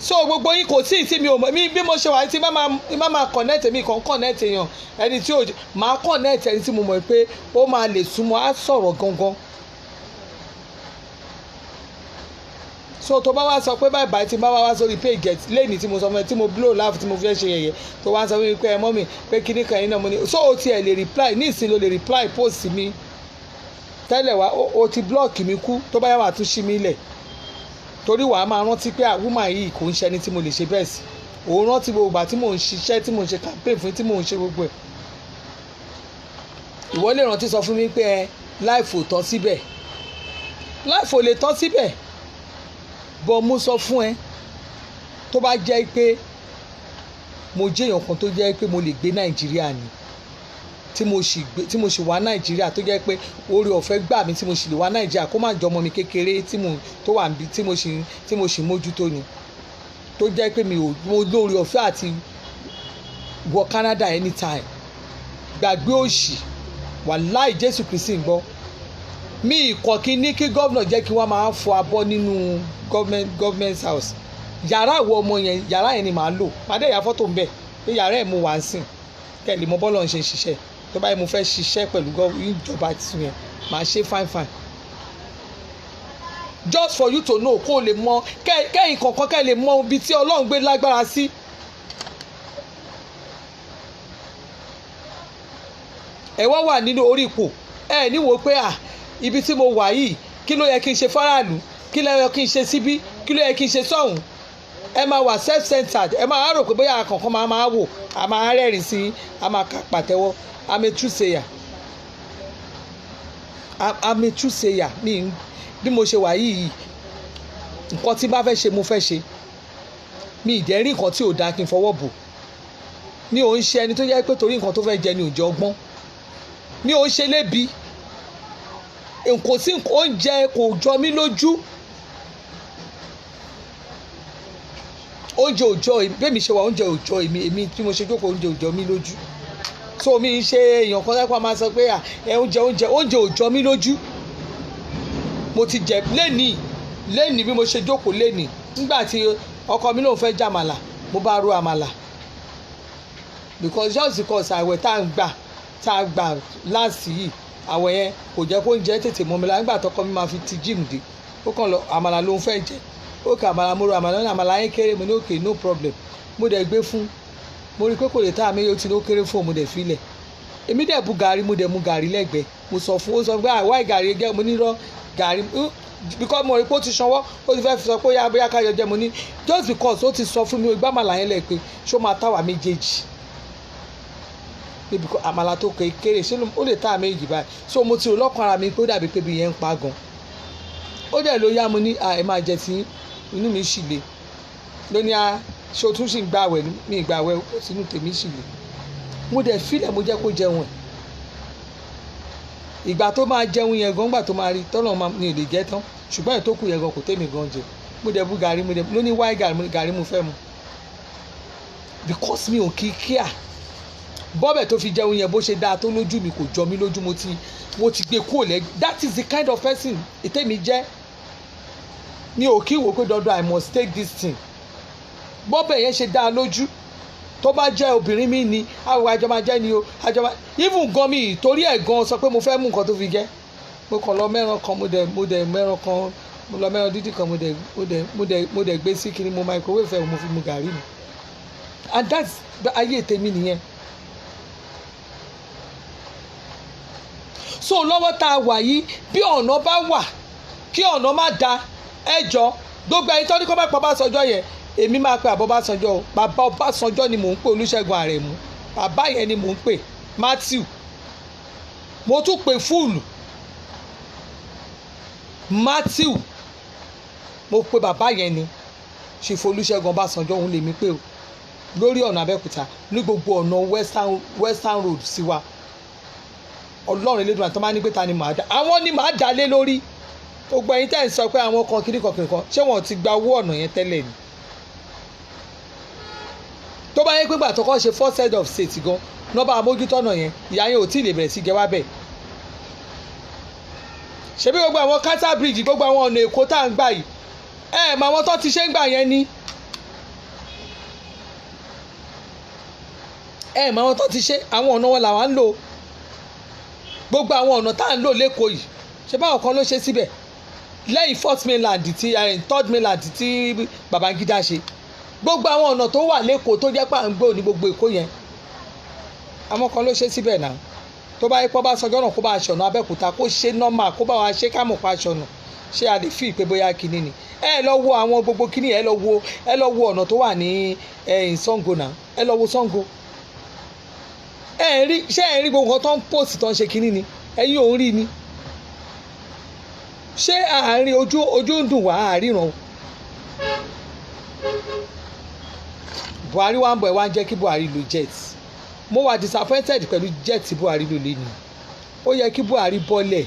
so gbogbo yín kò tí ì tí mi ò mọ̀ mi bí mo ṣe wà tí má máa connect mi kàn connect èèyàn ẹni tí ò máa connect ẹni tí mo mọ̀ pé ó máa lè súnmọ́ á sọ̀rọ̀ gangan. so tó bá wá sọ pé báyìí tí n bá wá sórí page ẹ̀ lẹ́yìn tí mo sọ fún ẹ tí mo blow laugh tí mo fi ṣe yẹ̀yẹ́ tó wá sọ fún mi pé ẹ mọ́ mi pé kíní kan yín náà mo ní so o tiẹ̀ lè reply ní ìsìn ló lè reply post mi tẹ́lẹ̀ wá o ti block mi kú tó bá yá wà tún ṣí mi lẹ̀ torí wàá máa rántí pé woman yìí kò ń ṣe ẹni tí mo lè ṣe bẹ́ẹ̀ sí òun rántí gbogbo ìgbà tí mò ń ṣiṣẹ́ tí mò ń ṣe campaign fún tí mò ń ṣe gbogbo ẹ̀ ìwọ lè rántí sọ fún mi pé life ò tán síbẹ̀ life ò lè tán síbẹ̀ bọ́ mo sọ fún ẹ tó bá jẹ́ pé mo jẹ́ èèyàn kan tó jẹ́ pé mo lè gbé Nàìjíríà ni tí mo sì wá Nàìjíríà tó jẹ́ pé oore ọ̀fẹ́ gbà mí tí mo sì lè wá Nàìjíríà kó má jọmọ mi kékeré tó wà níbi tí mo sì mójútó ni tó jẹ́ pé mo lóore ọ̀fẹ́ àti wọ Canada anytime gbàgbé òṣì wàláì Jésù Kristi ń gbọ́ mi ìkọ̀ kí ní kí gómìnà jẹ́ kí wọ́n máa fọ abọ́ nínú government house yàrá ìwọ ọmọ yẹn yàrá yẹn ni màá lò pàdé ìyá fọ́tò ń bẹ̀ pé yàrá ẹ̀ mo wà ń sìn kẹ́lì mo bọ́lọ̀ ń ṣe ṣiṣẹ́ tó báyìí mo fẹ́ ṣiṣẹ́ pẹ̀lú ìjọba tìǹ yẹn màá ṣe fine just for you to know kó o lè mọ kẹ́yìn kọ̀ọ̀kan kẹ́ lè mọ ibi tí Ọlọ́run gbé lágbára sí. ẹ wá wà nínú orí ipò ẹ níwò pé ibi tí mo wà yìí kí ló yẹ kí n ṣe fáráàlú kí ló yẹ kí n ṣe síbí kí ló yẹ kí n ṣe sọ́hùn ẹ máa wà self-centered ẹ máa rò pé bóyá àkànkàn máa wò a máa rẹ́rìn sí a máa pàtẹ́wọ́ I'm a true sayer I'm a true sayer mi bí mo ṣe wà yìí nǹkan tí bá fẹ́ ṣe mo fẹ́ ṣe mi ìdẹ́rìn nǹkan tí ò dáa kí n fọwọ́ bò mi ò ń ṣe ẹni tó jẹ́ pé torí nǹkan tó fẹ́ jẹ ni ò jẹ ọgbọ́n mi ò ń ṣe lébi nǹkan sí oúnjẹ kò jọ mí lójú oúnjẹ òjọ bẹ́ẹ̀ mi ṣe wà oúnjẹ òjọ èmi tí mo ṣe jókòó oúnjẹ òjọ mi lójú so mi ń ṣe èèyàn kan lẹ́pọ̀ máa sọ pé oúnjẹ òjọ mi lójú mo ti jẹ lẹ́nìí bí mo ṣe jókòó lẹ́nìí nígbà tí ọkọ mi lòun fẹ́ jàmàlà mo bá ro àmàlà just because àwẹ̀ tá a gbà láàsì yìí àwẹ̀ yẹn kò jẹ́ kó ń jẹ́ tètè mọ́ mi la nígbà tọkọ mi máa fi ti gym dé ó kàn lọ àmàlà ló ń fẹ́ jẹ ó kà àmàlà mo ro àmàlà ní àmàlà yẹn kéré mo ní okay no problem mo dẹ̀ gbé fún mo rí i pé kò lè tá àmì yóò ti ní ó kéré fún mo dẹ̀ filẹ̀ èmi dẹ̀ bu gàrí mo dẹ̀ mu gàrí lẹ́gbẹ̀ẹ́ mo sọ fún ó sọ pé wáì gàrí jẹ́ mo ní rọ gàrí because mo rí i pé ó ti sanwó ó ti fẹ́ sọ pé yá bóyá káyọ̀ jẹ́ mo ní just because ó ti sọ fún mi ìgbà àmàlà yẹn lẹ̀ pé ṣó máa táwa méjèèjì bíbi àmàlà tó kéré ṣé ó lè tá àmì èjì báyìí so mo ti rò lọ́kàn ara mi pé ó dàbí pé bí yẹn ń pa gan ó dẹ̀ ló yá mo ní ẹ máa jẹ tí inú mi sì le lóní ṣé o tún sì ń gbà wẹ̀ mi ìgbà wẹ̀ ó sì inú tèmi sì le mo dẹ̀ fílẹ̀ mo jẹ́ kó jẹun ẹ̀ ìgbà tó máa jẹun yẹn gan gbà tó máa rí tọ́lọ̀ mi ò lè jẹ́ tán ṣùgbọ́n ẹ̀ tó kù yẹn gan kò tèmi gan jẹ mo dẹ̀ bu gàrí mo dẹ̀ lóní wáì gàrí mo fẹ́ mu because mi ò kí kíá bọ́bẹ̀ tó fi jẹun yẹn bó ṣe dáa tó lójú mi kò jọ mí lójú mo ti gbé kúrò lẹ́gbẹ̀ẹ́ that is the kind of person ètèmi jẹ́ mi ò kí wò pé dandan I must take this thing bọ́bẹ̀ yẹn ṣe dáa lójú tó bá jẹ́ obìnrin mi ni àwọn àjọmọ̀ jẹ́ ni o àjọmọ̀ even gan mi torí ẹ̀ gan sọ pé mo fẹ́ mú nǹkan tó fi jẹ́ mo kàn lọ mẹ́ran kan mo dẹ̀ mẹ́ran kan mo lọ mẹ́ran dídì kan mo dẹ̀ gbé sí kiri mo microwave ẹ̀ mo fi mu gàrí mi and that's ayé tèmi nìyẹn. so lọ́wọ́ tá a wà yìí bí ọ̀nà bá wà kí ọ̀nà má da ẹjọ́ gbogbo ẹni tó ní kó má pa Ọbásanjọ́ yẹn èmi máa pe àbọ̀ Ọbásanjọ́ o bàbá Ọbásanjọ́ ni mò ń pè Olúṣẹ́gun Àrẹ̀mú bàbá yẹn ni mò ń pè Matthew mo tún pè fúlù Matthew mo pe bàbá yẹn ni Chief Olúṣẹ́gun Ọbásanjọ́ òun lèmi pé o lórí ọ̀nà Abẹ́òkúta ní gbogbo ọ̀nà western road sí wa Ọlọ́run elédùn àti ọmọ ní pé ta ni màá dá àwọn ni màá dá lé lórí gbogbo ẹ̀yin tẹ́ ń sọ pé àwọn kan kìnnìkan ṣé wọ́n ti gba owó ọ̀nà yẹn tẹ́lẹ̀ ni tó bá yẹ pé gbà tó kọ́ ṣe first head of state gan nọ́bà amójútọ́nà yẹn ìyá yẹn ò tí ì lè bẹ̀rẹ̀ sí jẹ wá bẹ́ẹ̀ ṣebí gbogbo àwọn kátà bridge gbogbo àwọn ọ̀nà Èkó tá à ń gbà yìí mà àwọn tó ti ṣe ń gbà yẹn ni mà àwọn tó ti ṣe àwọn ọ̀nà wọn làwọn ń lò gbogbo àwọn ọ̀nà tá à ń lò lẹ́kọ̀ọ́ yìí ṣe báwọn kan ló ṣe síbẹ̀ lẹ́yìn fourth mainland tí third mainland tí Babangida ṣe gbogbo àwọn ọ̀nà tó wà lẹ́kọ̀ọ́ tó jẹ́ pé à ń gbé òní gbogbo Èkó yẹn àwọn kan ló ṣe síbẹ̀ náà tó bá yẹ kó bá sọjọ́ náà kó bá aṣọ̀nà Abẹ́òkúta kó ṣe nọ́mà kó bá wa ṣe ká mọ̀ pa aṣọ̀nà ṣé a lè fi ìpè bóyá kinní ni ẹ lọ wo àwọn gbogbo kinní ẹ lọ wo ọ̀nà tó wà ní Ṣàngó náà ẹ lọ wo Ṣàngó ṣé ẹ rí gbogbo nǹkan tó ń post tó ń ṣe kinní ni ẹ̀yin ò ń rí ni ṣé àárín ojú ń dùn wá àríran o Buhari wá ń bọ̀ ẹ̀ wá ń jẹ́ kí Buhari lo jet mo wà disappointed pẹ̀lú jet tí Buhari lò lé ni ó yẹ kí Buhari bọ́lẹ̀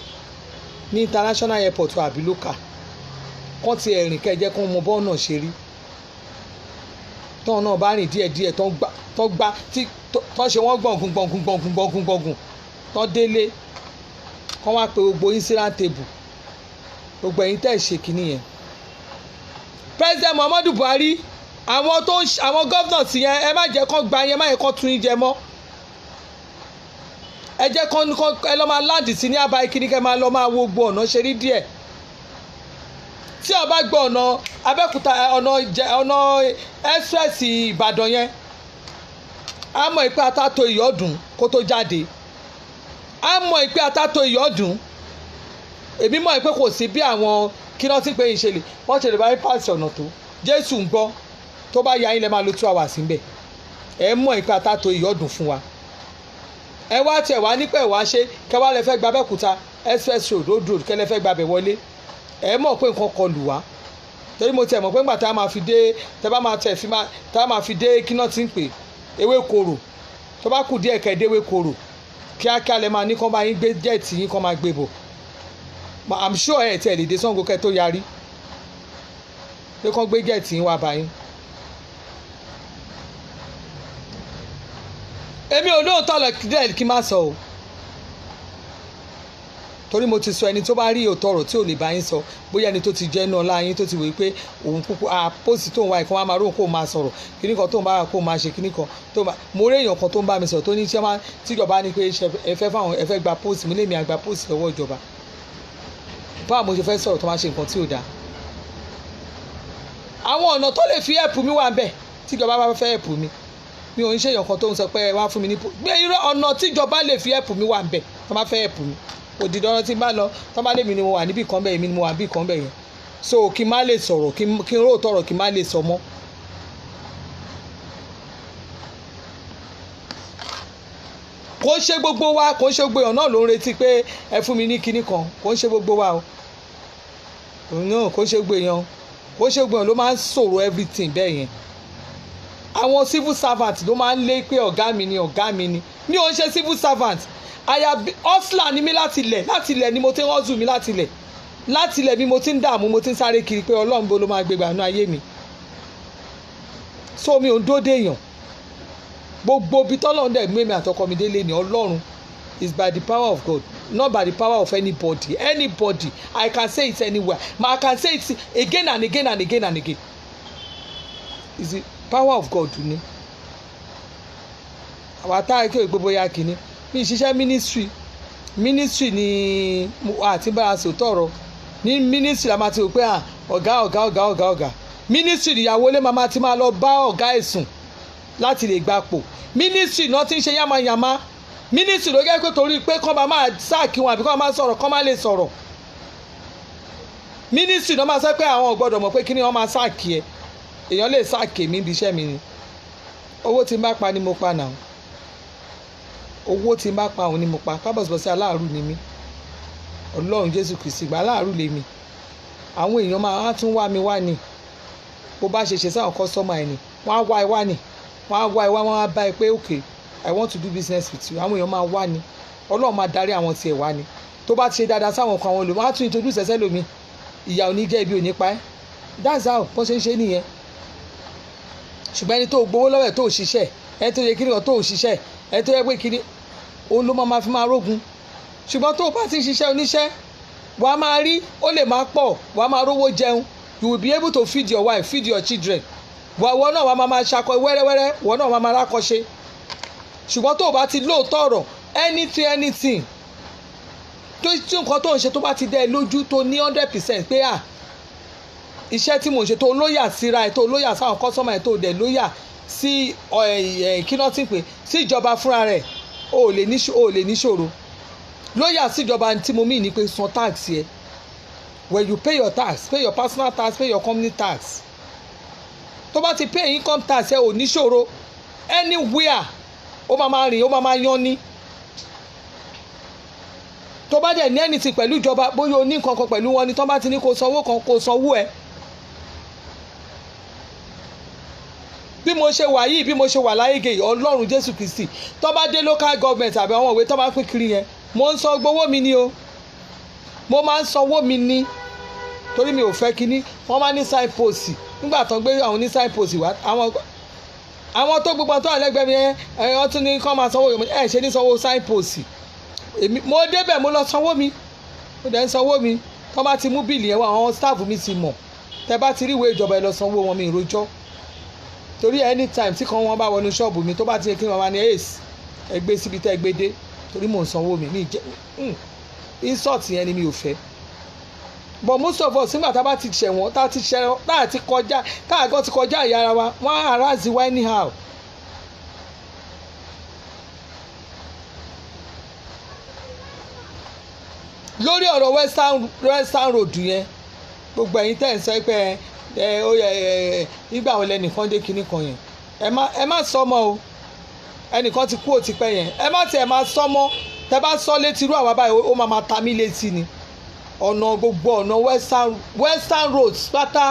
ní international airport àbí local kán ti ẹ̀rìn kẹjẹ kán mọ bọ́ọ̀ náà ṣe rí tọ́ọ̀ náà bá rìn díẹ̀díẹ̀ tán gbá tí tán ṣe wọ́n gbọ̀ngùn tán délé kán wá pe gbogbo insurance table gbogbo ẹ̀yin tẹ́ ẹ̀ ṣe kínní yẹn President Muhammadu Buhari àwọn governors yẹn ẹ má jẹ́ kán gba yẹn má yẹ kán tún yín jẹ mọ́ ẹ jẹ́ kán ẹ lọ́ máa láǹdì sí ní àbá ìkíní kẹ́ máa lọ́ máa wo gbogbo ọ̀nà ṣe rí díẹ̀ tí o bá gbọ́ ọ̀nà Abẹ́òkúta ọ̀nà express Ìbàdàn yẹn á mọ̀ pé atátó ìyọ́dún kó tó jáde á mọ̀ pé atátó ìyọ́dún èmi mọ̀ pé kò sí bí àwọn kíná tí pé ìṣẹ̀lẹ̀ wọ́n ṣe lè bá pàṣẹ ọ̀nà tó Jésù ń gbọ́ tó bá ya yín lẹ́ máa lo 2 hours níbẹ̀ ẹ mọ̀ pé atátó ìyọ́dún fún wa ẹ wá tẹ̀ wá nípẹ̀ wá ṣe kẹ́ wá lẹ fẹ́ gba Abẹ́òkúta express road kẹ́ lẹ fẹ́ gba bẹ̀ wọlé ẹ mọ̀ pé nǹkan kọlù wá torí mo tẹ̀ mọ̀ pé ńgbà tá a máa fi dé tẹ́ bá máa tẹ̀ fi máa tá a máa fi dé kíná tí ń pè Ewékorò tó bá kù díẹ̀ kẹ́ dé Ewékorò kíákíá lẹ máa ní kán bá yín gbé jẹ́ẹ̀tì yín kán máa gbé bọ̀ I'm sure ẹ̀ tẹ̀ lè dé Ṣàngó kẹ́ tó yarí pé kán gbé jẹ́ẹ̀tì yín wá bá yín. èmi ò lóòótọ́ lọ díẹ̀ kí n má sọ o torí mo ti sọ ẹni tó bá rí òótọ́ ọ̀rọ̀ tí ò lè bá yín sọ bóyá ẹni tó ti jẹ́ náà láyín tó ti wòye pé òun kúkú pósì tó ń wá ìkan wá máa róhùn kó máa sọ̀rọ̀ kíní kan tó ń bá kó máa ṣe kíní kan tó ń bá mo rí èèyàn kan tó ń bá mi sọ̀rọ̀ tó ní tíjọba ní pé ẹ fẹ́ gba pósì mi lémi àgbà pósì lọ́wọ́ ìjọba báwo mo ṣe fẹ́ sọ̀rọ̀ tó máa ṣe nǹkan tí ò dáa àwọn ọ̀nà tó lè fi ẹ̀pù mi wà ń bẹ̀ tíjọba bá fẹ́ ẹ̀pù mi mi ò ń ṣe èèyàn kan tó ń sọ pé ẹ wá fún mi ní gbé irọ́ ọ̀nà tíjọba lè fi ẹ̀pù mi wà ń bẹ̀ tó máa fẹ́ ẹ̀pù mi òdìdí ọ̀rọ̀ tí n bá lọ tó bá lè mi ni mo wà níbì kan bẹ́ẹ̀ mi ni mo wà níbì kan bẹ́ẹ̀ yẹn so kí n má lè sọ̀rọ̀ kí n rò tọ̀rọ̀ kí n má lè sọ mọ́. kò ń ṣe gbogbo wa kò ń ṣe gbogbo èèyàn náà ló ń retí pé ẹ fún mi ní kinní kan kò ń ṣe gbogbo wa o kò ń ṣe gbogbo èèyàn kò ń ṣe gbogbo èèyàn ló máa ń sọ̀rọ̀ everything bẹ́ẹ̀ yẹn àwọn civil servant ló máa ń lé pé ọ̀gá mi ni mi ò ń ṣe civil servant hustler ni mí láti ilẹ̀ ni mo ti ń hustle mi láti ilẹ̀ bí mo ti ń dààmú mo ti ń sáré kiri pé Ọlọ́run bó ló máa gbé gbàánú ayé mi so mi ò ń dóde èèyàn gbogbo bí tọ́lọ́run dẹ̀ mú èmi àtọkọ mi délé ni Ọlọ́run is by the power of God not by the power of anybody I can say it anywhere I can say it again and again and again and again is the power of God ni àwa táyà kí o gbogbo ya kìíní mi ṣiṣẹ́ ministry ni àti bá a sòtọ̀ ọ̀rọ̀ ní ministry la máa ti rò pé ọ̀gá ministry ìyàwó lé máa ti máa lọ bá ọ̀gá ẹ̀sùn láti lè gbapò ministry náà ti ń ṣe yàmàyàmá ministry ló gẹ́ pé torí pé kọ́ bá máa sáàkì wọn àbí kọ́ máa sọ̀rọ̀ kọ́ máa lè sọ̀rọ̀ ministry náà máa sọ pé àwọn ò gbọ́dọ̀ mọ̀ pé kí ni wọ́n máa sáàkì ẹ̀ èèyàn lè sáàkì mi ibi iṣẹ́ mi ni owó tí n bá pa ni mo pa náà owó tí n bá pa òun ni mo pa kábọ̀sibọ̀sí aláàrú ni mí Ọlọ́run Jésù Kristi gba aláàrú lèmi àwọn èèyàn máa tún wá mi wá ni bó bá ṣe sáwọn kọ́sọ́mà ẹ̀ ni wọ́n á wá ẹ wá ni wọ́n á wá ẹ wá wọ́n á bá ẹ pé okay I want to do business with you àwọn èèyàn máa wá ni Ọlọ́run máa darí àwọn tiẹ̀ wá ni tó bá ti ṣe dáadáa sáwọn kan àwọn olùmọ̀ á tún introduce ẹsẹ̀ lómi ìyà ò ní jẹ́ ibi ò ní pa ẹ́ that's how bó ṣe ń ṣe nìyẹn ṣùgbọ́n ẹni tó gbowó lọ́wọ́ ẹ̀ tó ṣiṣẹ́ ẹni tó yẹ kí nìkan tó ṣiṣẹ́ ẹni tó yẹ pé kiri òun ló máa fi máa rógun ṣùgbọ́n tó o bá ti ṣiṣẹ́ oníṣẹ́ wà á máa rí ó lè máa pọ̀ wà á máa rówó jẹun you will be able to feed your wife feed your children wọ́n náà wà á máa ṣakọ wẹ́rẹ́wẹ́rẹ́ wọ́n náà wà á máa rákọ́ṣe ṣùgbọ́n tó o bá ti lóòótọ́ ọ̀rọ̀ anything tí nǹkan tó ń ṣe tó bá ti dẹ́ ẹ lójú tó ní 100% pé iṣẹ́ tí mò ń ṣe tó lóyà síra ẹ̀ tó lóyà sáwọn kọ́sọ́mà ẹ̀ tó dẹ̀ lóyà sí kí náà ti pè sí ìjọba fúnra rẹ̀ o ò lè níṣòro lóyà sí ìjọba tí mo mí ní pé san tax yẹ when you pay your tax, pay your personal tax, pay your company tax. Tó bá ti pay income tax ẹ ò níṣòro anywhere ó máa rìn ó máa yan ní. Tó bá dẹ̀ ní anything pẹ̀lú ìjọba bóyá o ní nǹkan kan pẹ̀lú wọn ni tó bá ti ní kó sanwó kan kó sanwó ẹ. Bí mo ṣe wà yìí bí mo ṣe wà láyé gèyí Ọlọ́run Jésù Kristi tó bá dé local government àbí àwọn ìwé tó bá pín kiri yẹn mo ń san gbowó mi ni o mo máa ń sanwó mi ni torí mi ò fẹ́ kíní wọ́n máa ní sign post nígbà tó ń gbé àwọn ní sign post wá àwọn tó gbogbo tó wà lẹ́gbẹ̀ẹ́ mi yẹn wọ́n tún ní kán máa sanwó ṣe ní sanwó sign post mo débẹ̀ mo lọ sanwó mi mo dẹ̀ ń sanwó mi tó bá ti mú bíìlì yẹn wá àwọn staff mi ti mọ̀ tẹ bá ti rí ìwé ìjọba ẹ lọ sanwó wọn mi ìrojọ́ torí anytime tí kan wọn bá wọnú ṣọ́ọ̀bù mi tó bá ti yẹ kí wọn máa ní ace ẹgbẹ́ síbi tẹ́ ẹgbẹ́ dé torí mò ń sanwó mi ní insult yẹn ni mi ò fẹ́ but most of us nígbà tá a bá ti ṣẹ̀wọ̀n tá a ti ṣẹ̀wọ̀n tá a ti kọjá tá a gan ti kọjá ìyá ara wa wọ́n á harass wa anyhow. lórí ọ̀rọ̀ western road yẹn gbogbo ẹ̀yin tẹ́ ẹ̀ ń sọ pé ó yẹ nígbà wo lẹ́nìkan dé kinní kan yẹn ẹ má sọ mọ́ o ẹnìkan ti kú ó ti pẹ́ yẹn ẹ má tiẹ̀ máa sọ mọ́ tẹ bá sọ létí irú àwọn báyìí ó máa ta mí létí ni ọ̀nà gbogbo ọ̀nà western road pátá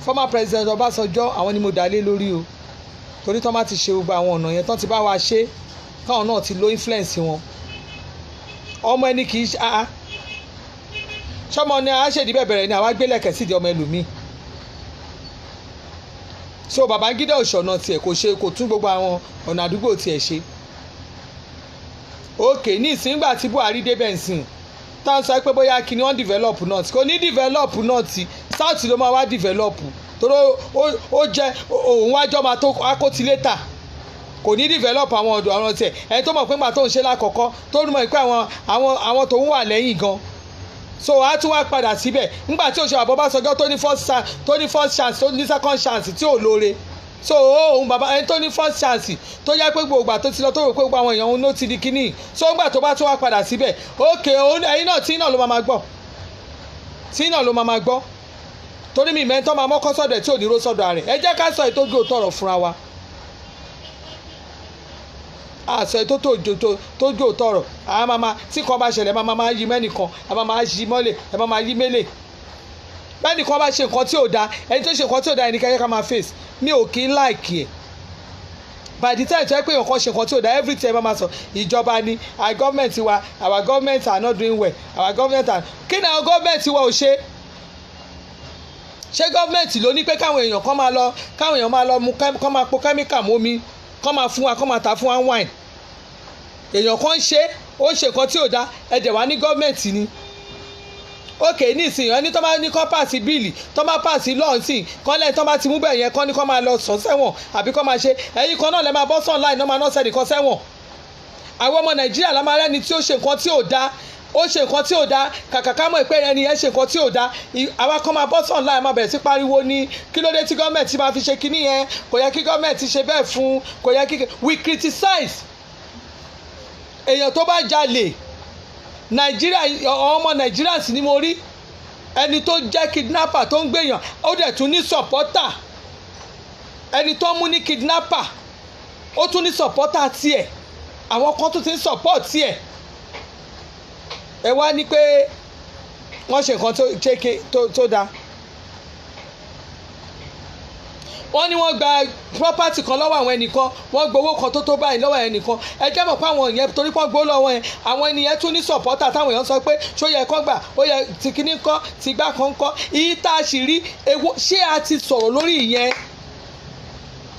former president Ọbásanjọ́ àwọn ni mo dá lé lórí o torí tán bá ti ṣe gbogbo àwọn ọ̀nà yẹn tán ti bá wa ṣe káwọn náà ti lo influence wọn ọmọ ẹni kì í ṣe ṣọmọ ni a ṣèdí bẹ̀rẹ̀ ni àwa gbélẹ̀kẹ̀ sídìí ọmọ ẹlòmíì so Babangida òṣọ̀nà tiẹ̀ kò tún gbogbo àwọn ọ̀nà àdúgbò tiẹ̀ ṣe òkè ní ìsìngbà tí Buhari débẹ̀ nsìn tá à ń sọ pé bóyá kí ni wọ́n develop north kò ní develop north south ló máa wá develop torí ó jẹ́ òun wájọ́ máa tó akótilétà kò ní develop àwọn ọ̀dọ́ àwọn tiẹ̀ ẹni tó mọ̀ pé ńgbà tó ń ṣe lákọ̀ọ́kọ́ tó mọ̀ pé àwọn tó ń wà lẹ́yìn gan so a tún wá padà síbẹ̀ nígbà tí òṣèlú Ọbásanjọ́ tó ní first chance tó ní second chance tí ò lóore so òun bàbá ẹni tó ní first chance tó yẹ pé gbogbo ìgbà tó ti lọ tó rò pé gbogbo àwọn èèyàn òun ló ti di kínní so nígbà tó bá tún wá padà síbẹ̀ òkè ẹ̀yin náà tí náà ló máa gbọ́ torí mi mẹ́ńtọ́ máa mọ́kọ́ sọ́dọ̀ ẹ̀ tí ò ní ró sọ́dọ̀ rẹ̀ ẹ jẹ́ ká sọ ètò ojú òtọ̀rọ̀ fúnra wa àṣọ ètò tó jó òtọ̀rọ̀ àwọn máa tí kan bá ṣẹlẹ̀ máa yí mẹ́nìkan máa yí mọ́lẹ̀ máa yí mẹ́lẹ̀ bẹ́ẹ̀ni kan bá ṣe nǹkan tí ò da ẹni tó ṣe nǹkan tí ò da ẹni kẹ́kẹ́ ká máa face mi ò kí ń láìkì ẹ̀ by the time tó yẹ pé nǹkan ṣe nǹkan tí ò da every time máa sọ ìjọba ni our government wa our government are not doing well our government are kí ni àwọn government wa ò ṣe government ló ní pé káwọn èèyàn máa lọ mú kán máa po chemical mọ́ omi kán máa fún wa kán máa ta fún wa wine èèyàn kan ó ṣe nǹkan tí ò da ẹ̀dẹ̀ wá ní government ni ókè ní ìsìn ẹni tó bá ní kán pàṣẹ bíìlì tó bá pàṣẹ lọ́ọ̀sìn kán lẹ́yìn tó bá ti mú bẹ́ẹ̀ yẹn kán ní kán máa lọ sọ sẹ́wọ̀n àbí kán máa ṣe ẹ̀yìn kan náà lẹ́ máa bọ́ sọ̀n láì náà máa náà sẹ́nìkan sẹ́wọ̀n àwọn ọmọ Nàìjíríà la máa rẹ́ni tí ó ṣe nǹkan tí ò da ó ṣe nǹkan tí ò da kàkà ká mọ̀ pé ẹni yẹn ṣe nǹkan tí ò da àwa kan máa bọ́ sọ̀n láì máa bẹ̀rẹ̀ sí pariwo ní kí ló dé tí gọ́ọ̀mẹ̀ntì máa fi ṣe kinní yẹn kò yẹ kí gọ́ọ̀mẹ̀ntì ṣe bẹ́ẹ̀ fún kò yẹ kí we criticize èèyàn tó bá jalè Nàìjíríà ọmọ Nàìjíríà sì ni mo rí ẹni tó jẹ́ kidnapper tó ń gbèyàn ó dẹ̀ tún ní supporter ẹni tó mú ní kidnapper ó tún ní supporter tiẹ̀ àwọn kan tún ti ń support tiẹ̀ ẹ wá ní pé wọ́n ṣe nǹkan tó dáa wọ́n ní wọ́n gba property kan lọ́wọ́ àwọn ẹnìkan wọ́n gbowó kan tó báyìí lọ́wọ́ ẹnìkan ẹ jẹ́ mọ̀ pé àwọn èèyàn torí pọ́n gbó lọ́wọ́ yẹn àwọn ènìyàn tún ní supporter táwọn èèyàn sọ pé ṣó yẹ kán gbà ó yẹ ti kíní kọ́ ti gbá kan kọ́ ìyí tá a sì rí ewo ṣé a ti sọ̀rọ̀ lórí ìyẹn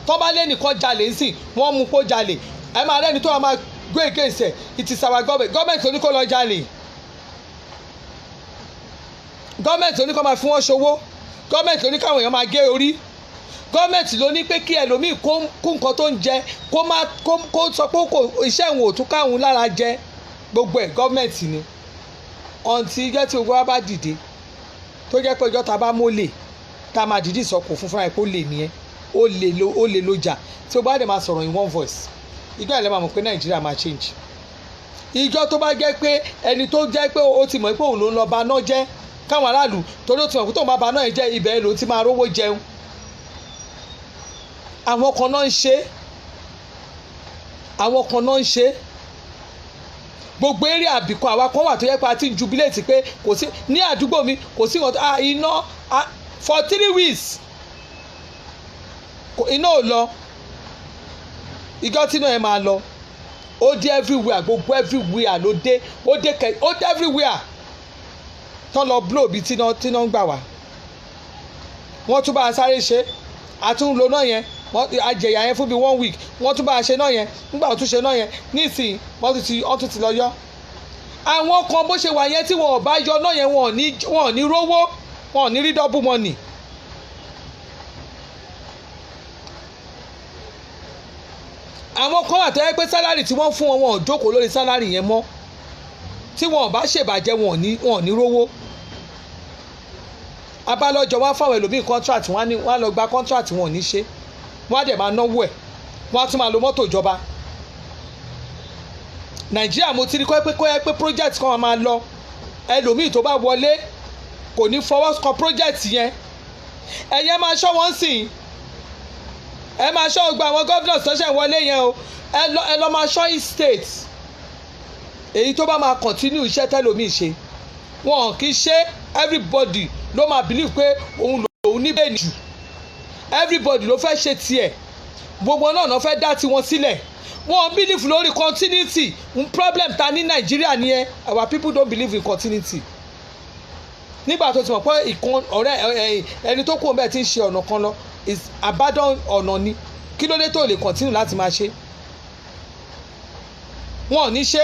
tó bá lẹ́nìkan jalè sí wọ́n mú kó jalè ẹ máa rẹ́ni tó máa go against ẹ̀ it is our government tó ní kó lọ jalè government tó ní kó máa fún wọn ṣòwò government tó ní káwọn èèyàn máa gé orí gọ́ọ̀mẹ̀ntì ló ní pé kí ẹlòmíì kó nǹkan tó ń jẹ kó sọ pé iṣẹ́ òun ò tún káwọn lára jẹ gbogbo ẹ̀ gọ́ọ̀mẹ̀ntì ni ọ̀ǹtí ijọ́ tí gbogbo wa bá dìde tó jẹ́ pé ijọ́ ta bá mólè tá a máa dìídì sọkò fún fúnra ẹ̀ pé ó lè nìyẹn ó lè ló jà tí o bá dẹ̀ máa sọ̀rọ̀ in one voice ìjọ ìlẹ́ máa mọ̀ pé nàìjíríà máa change ìjọ tó bá jẹ́ pé ẹni tó jẹ́ pé ó ti mọ̀ pé òun ló ń lọ ba náà jẹ́ káwọn aráàlú torí ó ti mọ̀ pé tóun bá ba náà yẹn jẹ́ ibẹ̀ ló ti máa rówó jẹun àwọn kan náà ń ṣe gbogbo eré àbìkan àwa kan wà tó yẹ pé a ti ń jubilate pé kò sí ní àdúgbò mi kò sí iná for 3 weeks iná ò lọ ìjọ tí iná yẹn máa lọ ó dé everywhere gbogbo everywhere ló dé ó dé everywhere tán lọ blow bí tíná ń gbà wá wọ́n tún bá a sáré ṣe àtúnlò náà yẹn àjẹyà yẹn fún bíi 1 week wọ́n tún bá a ṣe náà yẹn nígbà tó ṣe náà yẹn nísìnyí wọ́n tún ti lọ yọ àwọn kan bó ṣe wà yẹn tí wọn ò bá yọ náà yẹn wọn ò ní rówó wọn ò ní rí double money. àwọn kan wà tó yẹ pé sálárì tí wọ́n fún wọn ò jókòó lórí sálárì yẹn mọ́ tí wọn ò bá ṣèbàjẹ́ wọn ò ní rówó. abálọ́jọ wá fáwọn ẹlòmíì contract wọn á lọ gba contract wọn ò ní ṣe wọn á dẹ̀ máa náwó ẹ̀ wọn á tún máa lo mọ́tò ìjọba. nàìjíríà mo ti rí kọ́ pé project kan máa lọ ẹlòmíì tó bá wọlé kò ní fọwọ́ kan project yẹn ẹ̀yẹ́ máa ṣọ́ wọn sìn ẹ máa ṣọ́ gba àwọn governors tó ṣẹ̀ wọlé yẹn o ẹ lọ máa ṣọ́ each state èyí tó bá máa continue iṣẹ́ tẹ́lòmíì ṣe wọn kì í ṣe everybody ló máa believe pé òun lòun ní bẹ́ẹ̀ jù everybody ló fẹ́ ṣe tiẹ̀ gbogbo náà fẹ́ dá tiwọn sílẹ̀ wọn believe lórí continuity problem ta ní nàìjíríà nìyẹn our people don't believe in continuity nígbà tó ti mọ̀ pé ìkan ọ̀rẹ́ ẹni tó kù bẹ́ẹ̀ ti ń ṣe ọ̀nà kan lọ is abandon ọ̀nà ni kí ló dé tó lè continue láti máa ṣe wọn ò ní ṣe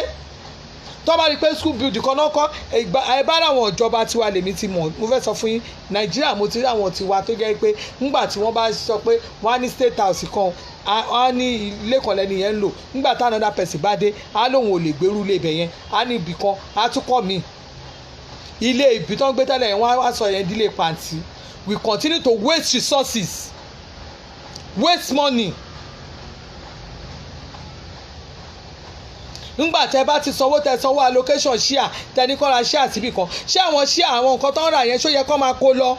tó bá rí i pé school build kan náà kọ́ ẹ bá àwọn ìjọba tiwa lèmi ti mọ̀ mo fẹ́ sọ fún yín nàìjíríà mo ti rí àwọn tiwa tó jẹ́ pé ńgbà tí wọ́n bá sọ pé wọ́n á ní state house kan á ní ilé kan lẹ́nu yẹn ń lò ńgbà táwọn another person bá dé á lóun ò lè gbèrú ilé ibẹ̀ yẹn á ní ibì kan á tún kọ́ mi ilé ibi tó ń gbé tẹ́lẹ̀ yẹn wọ́n á sọ yẹn dílé pàǹtí we continue to waste resources waste money. nígbà tẹ bá ti sanwó tẹ sanwó allocation share tẹni kọ́ra share síbì kan ṣé àwọn share àwọn nǹkan tó ń rà yẹn ṣó yẹ kó máa kó lọ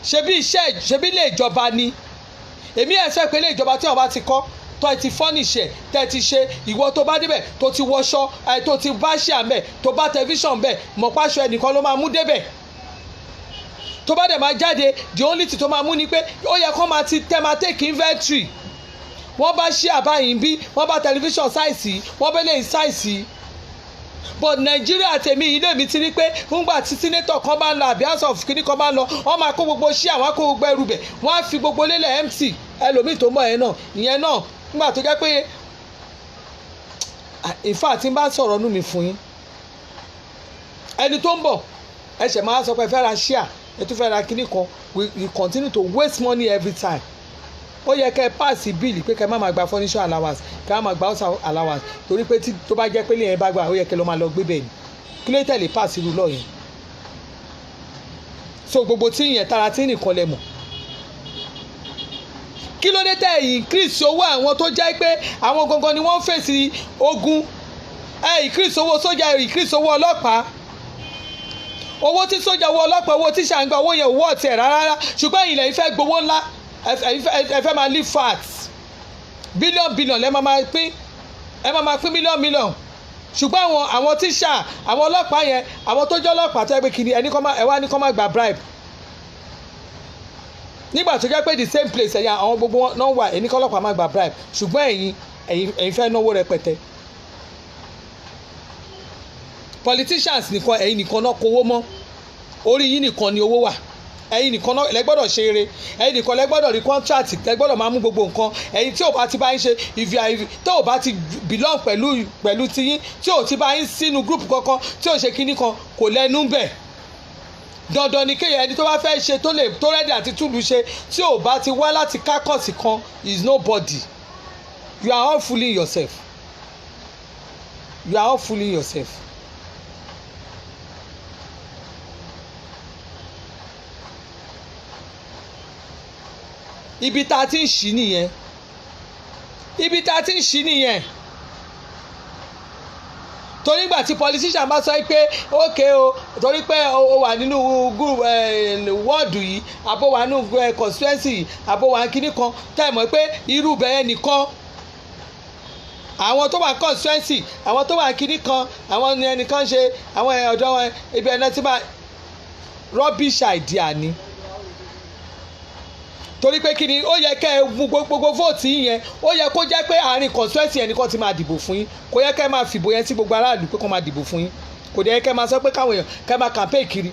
ṣebí ilé ìjọba ni èmi ẹ̀ sọ pé ilé ìjọba tí wọ́n bá ti kọ́ tó ti fọ́nìṣẹ̀ tẹ́ ti ṣe ìwọ tó bá débẹ̀ tó ti wọṣọ tó ti bá share mbẹ̀ tó bá tẹlifíṣàn mbẹ̀ mọ̀páṣọ ẹnìkan ló máa mú débẹ̀ tó bá dẹ̀ máa jáde the only thing tó máa mú ni pé ó yẹ kó máa ti tẹ́ máa take inventory wọ́n bá ṣí àbáyìn bí wọ́n bá tẹlifíṣàn sáìsì wọ́n bẹ́ lẹ́yìn sáìsì but nàìjíríà tèmi ilé mi ti rí pé ńgbà tí sínétọ̀ kan bá ń lọ àbí house of kìnnì kan bá ń lọ wọ́n máa kó gbogbo ṣí àwọn kó gbogbo ẹrù bẹ̀ wọ́n á fi gbogbo lélẹ̀ empty ẹlòmíì tó mọ̀ ẹ́ náà ìyẹn náà ńgbà tó jẹ́ pé in fact tí n bá sọ̀rọ̀ nù mí fún yín ẹni tó ń bọ̀ ẹ ṣẹ̀ máa sọ pé ẹ fẹ́ ra ṣíà ẹ tún fẹ́ ra kìnnì kan we continue to waste money every time ó yẹ kẹ́ ẹ páàsì bíìlì pé kẹ́ ẹ má máa gba furniture allowance kẹ́ ẹ má máa gba house allowance torí pé tó bá jẹ́ pé lè yẹn bá gbà ó yẹ kẹ́ ẹ lọ́ máa lọ gbé bẹ́ẹ̀ ni kí ló tẹ̀lé páàsì irú lọ́ọ̀ yẹn so gbogbo tí yẹn tara tí nìkan lẹ mọ̀ kí ló dé tẹ̀ increase owó àwọn tó jẹ́ pé àwọn gangan ni wọ́n ń fèsì ogun increase owó sójà increase owó ọlọ́pàá owó tí sójà owó ọlọ́pàá owó tí ṣàǹgbà owó yẹn owó ọ̀tẹ̀ rárá ṣùgbọ́n ilẹ̀ ìfẹ́ gbowó ńlá ẹ fẹ́ máa live fat billion lẹ́ máa pín mílíọ̀n ṣùgbọ́n àwọn tíṣà àwọn ọlọ́pàá yẹn àwọn tó jẹ́ ọlọ́pàá tó yẹ pé kìíní ẹ wá ní kọ́ máa gba bribe nígbà tó jẹ́ pé the same place ẹ̀yà àwọn gbogbo náà wà ẹni kọ́ ọlọ́pàá máa gba bribe ṣùgbọ́n ẹ̀yin fẹ́ náwó rẹpẹtẹ politicians nìkan ẹ̀yin nìkan náà kówó mọ́ orí yín nìkan ni owó wà ẹ̀yin nìkan náà lẹ gbọ́dọ̀ ṣe eré ẹ̀yin nìkan lẹ gbọ́dọ̀ rí contract lẹ gbọ́dọ̀ máa mú gbogbo nǹkan ẹ̀yin tí ò bá ti bá yín ṣe tí ò bá ti belong pẹ̀lú tiyín tí ò ti bá yín sínú group kankan tí ò ṣe kinní kan kò lẹ́nu bẹ̀ dandan ni kéèyàn ẹni tó bá fẹ́ ṣe tó rẹ́dí àti túlù ṣe tí ò bá ti wá láti kákọ̀sì kan is nobody. You are all fooling yourself. You are all fooling yourself. Ibi tá a ti ń ṣí nìyẹn. Ibi tá a ti ń ṣí nìyẹn. Torí ìgbà tí politician bá sọ pé okay o torí pé o wà nínú wọ́ọ̀dù yìí àbó wà nínú constituency yìí àbó wà kíní kan tá ẹ mọ̀ pé irú bẹ̀rẹ̀ nìkan àwọn tó wà constituency àwọn tó wà kíní kan àwọn ẹnìkan ṣe àwọn ọ̀dọ́ wọn ibi ẹ̀nà tí máa rubbish idea ni. Torí pé kíni ó yẹ kẹ́ ẹ gbogbo vote yẹn ó yẹ kó jẹ́ pé àárín constituency ẹnìkan ti máa dìbò fún yín kò yẹ kẹ́ ẹ máa fìbò yẹn sí gbogbo aráàlú pé kó máa dìbò fún yín kò dẹ̀ yẹ kẹ́ ẹ máa sọ pé káwọn èèyàn kẹ́ ẹ máa campaign kiri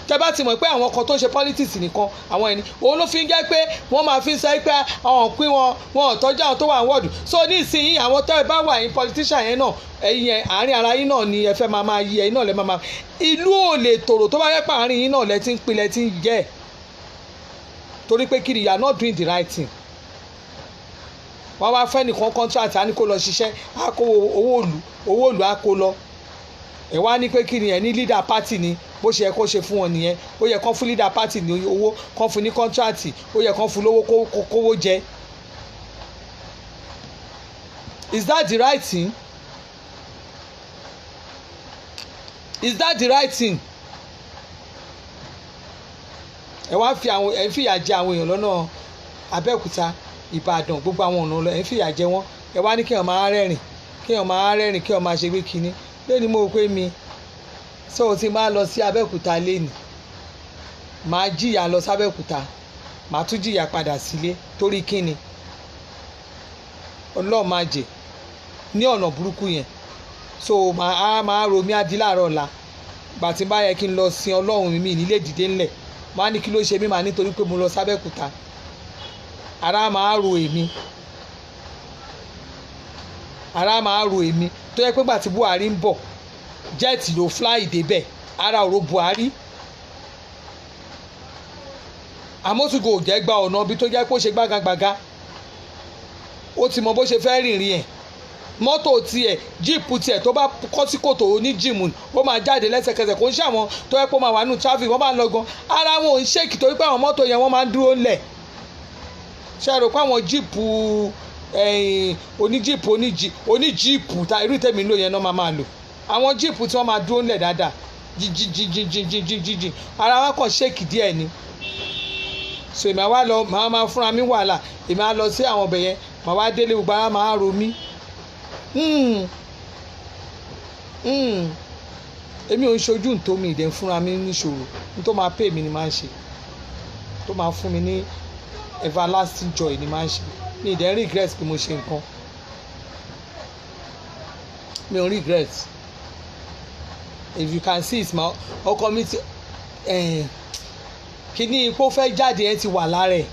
tẹ́ bá ti mọ̀ pé àwọn kan tó ń ṣe politics nìkan àwọn ẹni òun ló fi ń jẹ́ pé wọ́n máa fi ń sọ pé àwọn pín wọn ò tọ́jú àwọn tó wà ní wọ́ọ̀dù so ní ìsinyìí àwọn tẹ́ ẹ bá wà ní politician yẹn náà ẹ̀yin yẹn àárín ara yín náà ni ẹ fẹ́ máa yí ẹ̀yin náà lẹ́ máa ìlú ò lè tòrò tó bá yẹ pé àárín yín náà lẹ́ ti ń pin lẹ́ ti ń jẹ́ torí pé kiri you are not doing the right thing. Wọ́n wá fẹ́ nìkan contract á ní kó lọ ṣiṣẹ́ á kó owó òlù á kó lọ ẹ̀ wá ní pé kiri ẹ̀ ní leader party ni bó ṣe yẹ kó ṣe fún wọn nìyẹn ó yẹ kán fún leader party ní owó kán fún ní contract ó yẹ kán fún lówó kówó jẹ. Is that the right thing? Is that the right thing? Ẹ wá ẹ ń fìyà jẹ àwọn èèyàn lọ́nà Abẹ́òkúta Ìbàdàn gbogbo àwọn ọ̀nà lọ ẹ ń fìyà jẹ wọ́n ẹ wá ní kéèyàn máa rẹ́rìn kéèyàn máa ṣe pé kíní lẹ́ni mo pé mi so ti máa lọ sí Abẹ́òkúta lẹ́ni máa jìyà lọ sí Abẹ́òkúta máa tún jìyà padà sílé torí kíni Ọlọ́run máa jẹ ní ọ̀nà burúkú yẹn so máa ro mi adi láàárọ̀ ọ̀la gbàtí bá yẹ kí n lọ sin Ọlọ́run mi nílé dìde ńlẹ̀ máa ní kí ló ṣe mí máa nítorí pé mo lọ sábẹ́kúta ara máa ro èmi tó yẹ pé gbà tí Buhari ń bọ̀ jẹ́ẹ̀tì ló fly débẹ̀ ara ọ̀rọ̀ Buhari àmọ́túgò ò jẹ́ gba ọ̀nà ibi tó jẹ́ pé ó ṣe gbágagbága ó ti mọ bó ṣe fẹ́ rìnrìn ẹ̀ mọ́tò tiẹ̀ jíìpù tiẹ̀ tó bá kọ́ sí kòtò oníjìmù ó máa jáde lẹ́sẹ̀kẹsẹ̀ kò ń ṣe àwọn tó yẹ kó máa wà nù traffic wọ́n bá ń lọ gan ara wọn ò ń ṣèkì torí pé àwọn mọ́tò yẹn wọ́n máa ń dúró ńlẹ̀ ṣe rò pé àwọn jíìpù oníjíìpù ta irú ìtẹ́mi ló yẹn náà máa lò àwọn jíìpù tí wọ́n máa dúró ńlẹ̀ dáadáa jíjíjíjíjíjíjí ara wọn kàn ṣèkì díẹ̀ ni so èmi àwa lọ màá máa fúnra mi wàhálà èmi á lọ sí àwọn ọbẹ̀ yẹn màá wá délé gbogbo ara máa ro mí èmi ò ń ṣojú ntómi ìdẹ̀ ń fúnra mi níṣòro tó máa pè mí ni máa ń ṣe tó máa fún mi ní everlasting joy ni máa ń ṣe mi ìdẹ̀ ń regret pé mo ṣe nǹkan mi ò regret if you can see it ma ọkọ mi ti kíní ipò fẹ́ jáde ẹ ti wà lára ẹ̀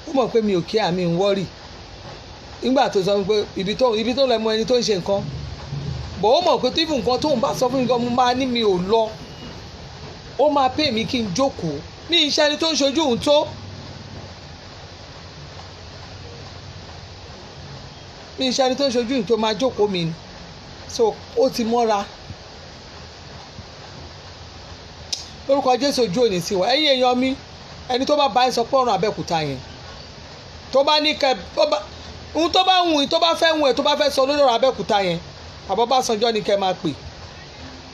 ó mọ̀ pé mi ò kí àmì ń wọ́rì nígbà tó sọ pé ibi tó lọ mọ ẹni tó ń ṣe nǹkan bọ̀ ó mọ̀ pé tó ìfún nǹkan tó ń bá sọ fún mi gan mo máa ní mi ò lọ ó máa pè mí kí n jókòó ní iṣẹ́ ẹni tó ń ṣojú òun tó ní iṣẹ́ ẹni tó ń ṣojú òun tó máa jókòó mi ni so ó ti mọ́ra lórúkọ Jésù ojú òní sí wa ẹ̀yin èèyàn mi ẹni tó bá bá ẹ sọ pé ọ̀run Abẹ́òkúta yẹn tó bá ní kẹ ohun tó bá wùn tó bá fẹ́ wùn ẹ̀ tó bá fẹ́ sọ lórí ọ̀rọ̀ Abẹ́òkúta yẹn Ọbásanjọ́ ni kẹ́ máa pè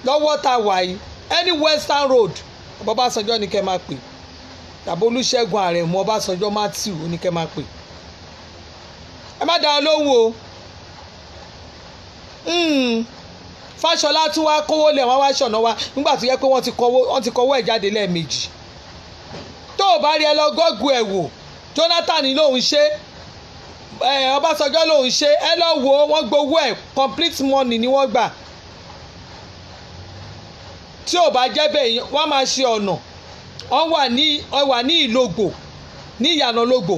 lọ́wọ́ tá a wà yìí any Western Road Ọbásanjọ́ ni kẹ́ máa pè tàbí Olúṣẹ́gun Àrẹ̀mú Ọbásanjọ́ Matthew ni kẹ́ máa pè ẹ má dá ọ lóhùn o Fáṣọlá tún wá kówó lẹ̀ wọ́n wá ṣọ̀nà wa nígbà tó yẹ pé wọ́n ti kọ́wọ́ ẹ̀ jáde lẹ́ẹ̀mejì tó o bá rí ẹ lọ gọ́gù ẹ̀ wò Jonathan lòun ṣe Ọbásanjọ́ lòun ṣe ẹ lọ wo wọ́n gbowó ẹ̀ complete money ni wọ́n gbà tí ò bá jẹ́ bẹ́ẹ̀ wọ́n máa ṣe ọ̀nà wọ́n wà ní Ìlógbò ní Ìyànà Lógbò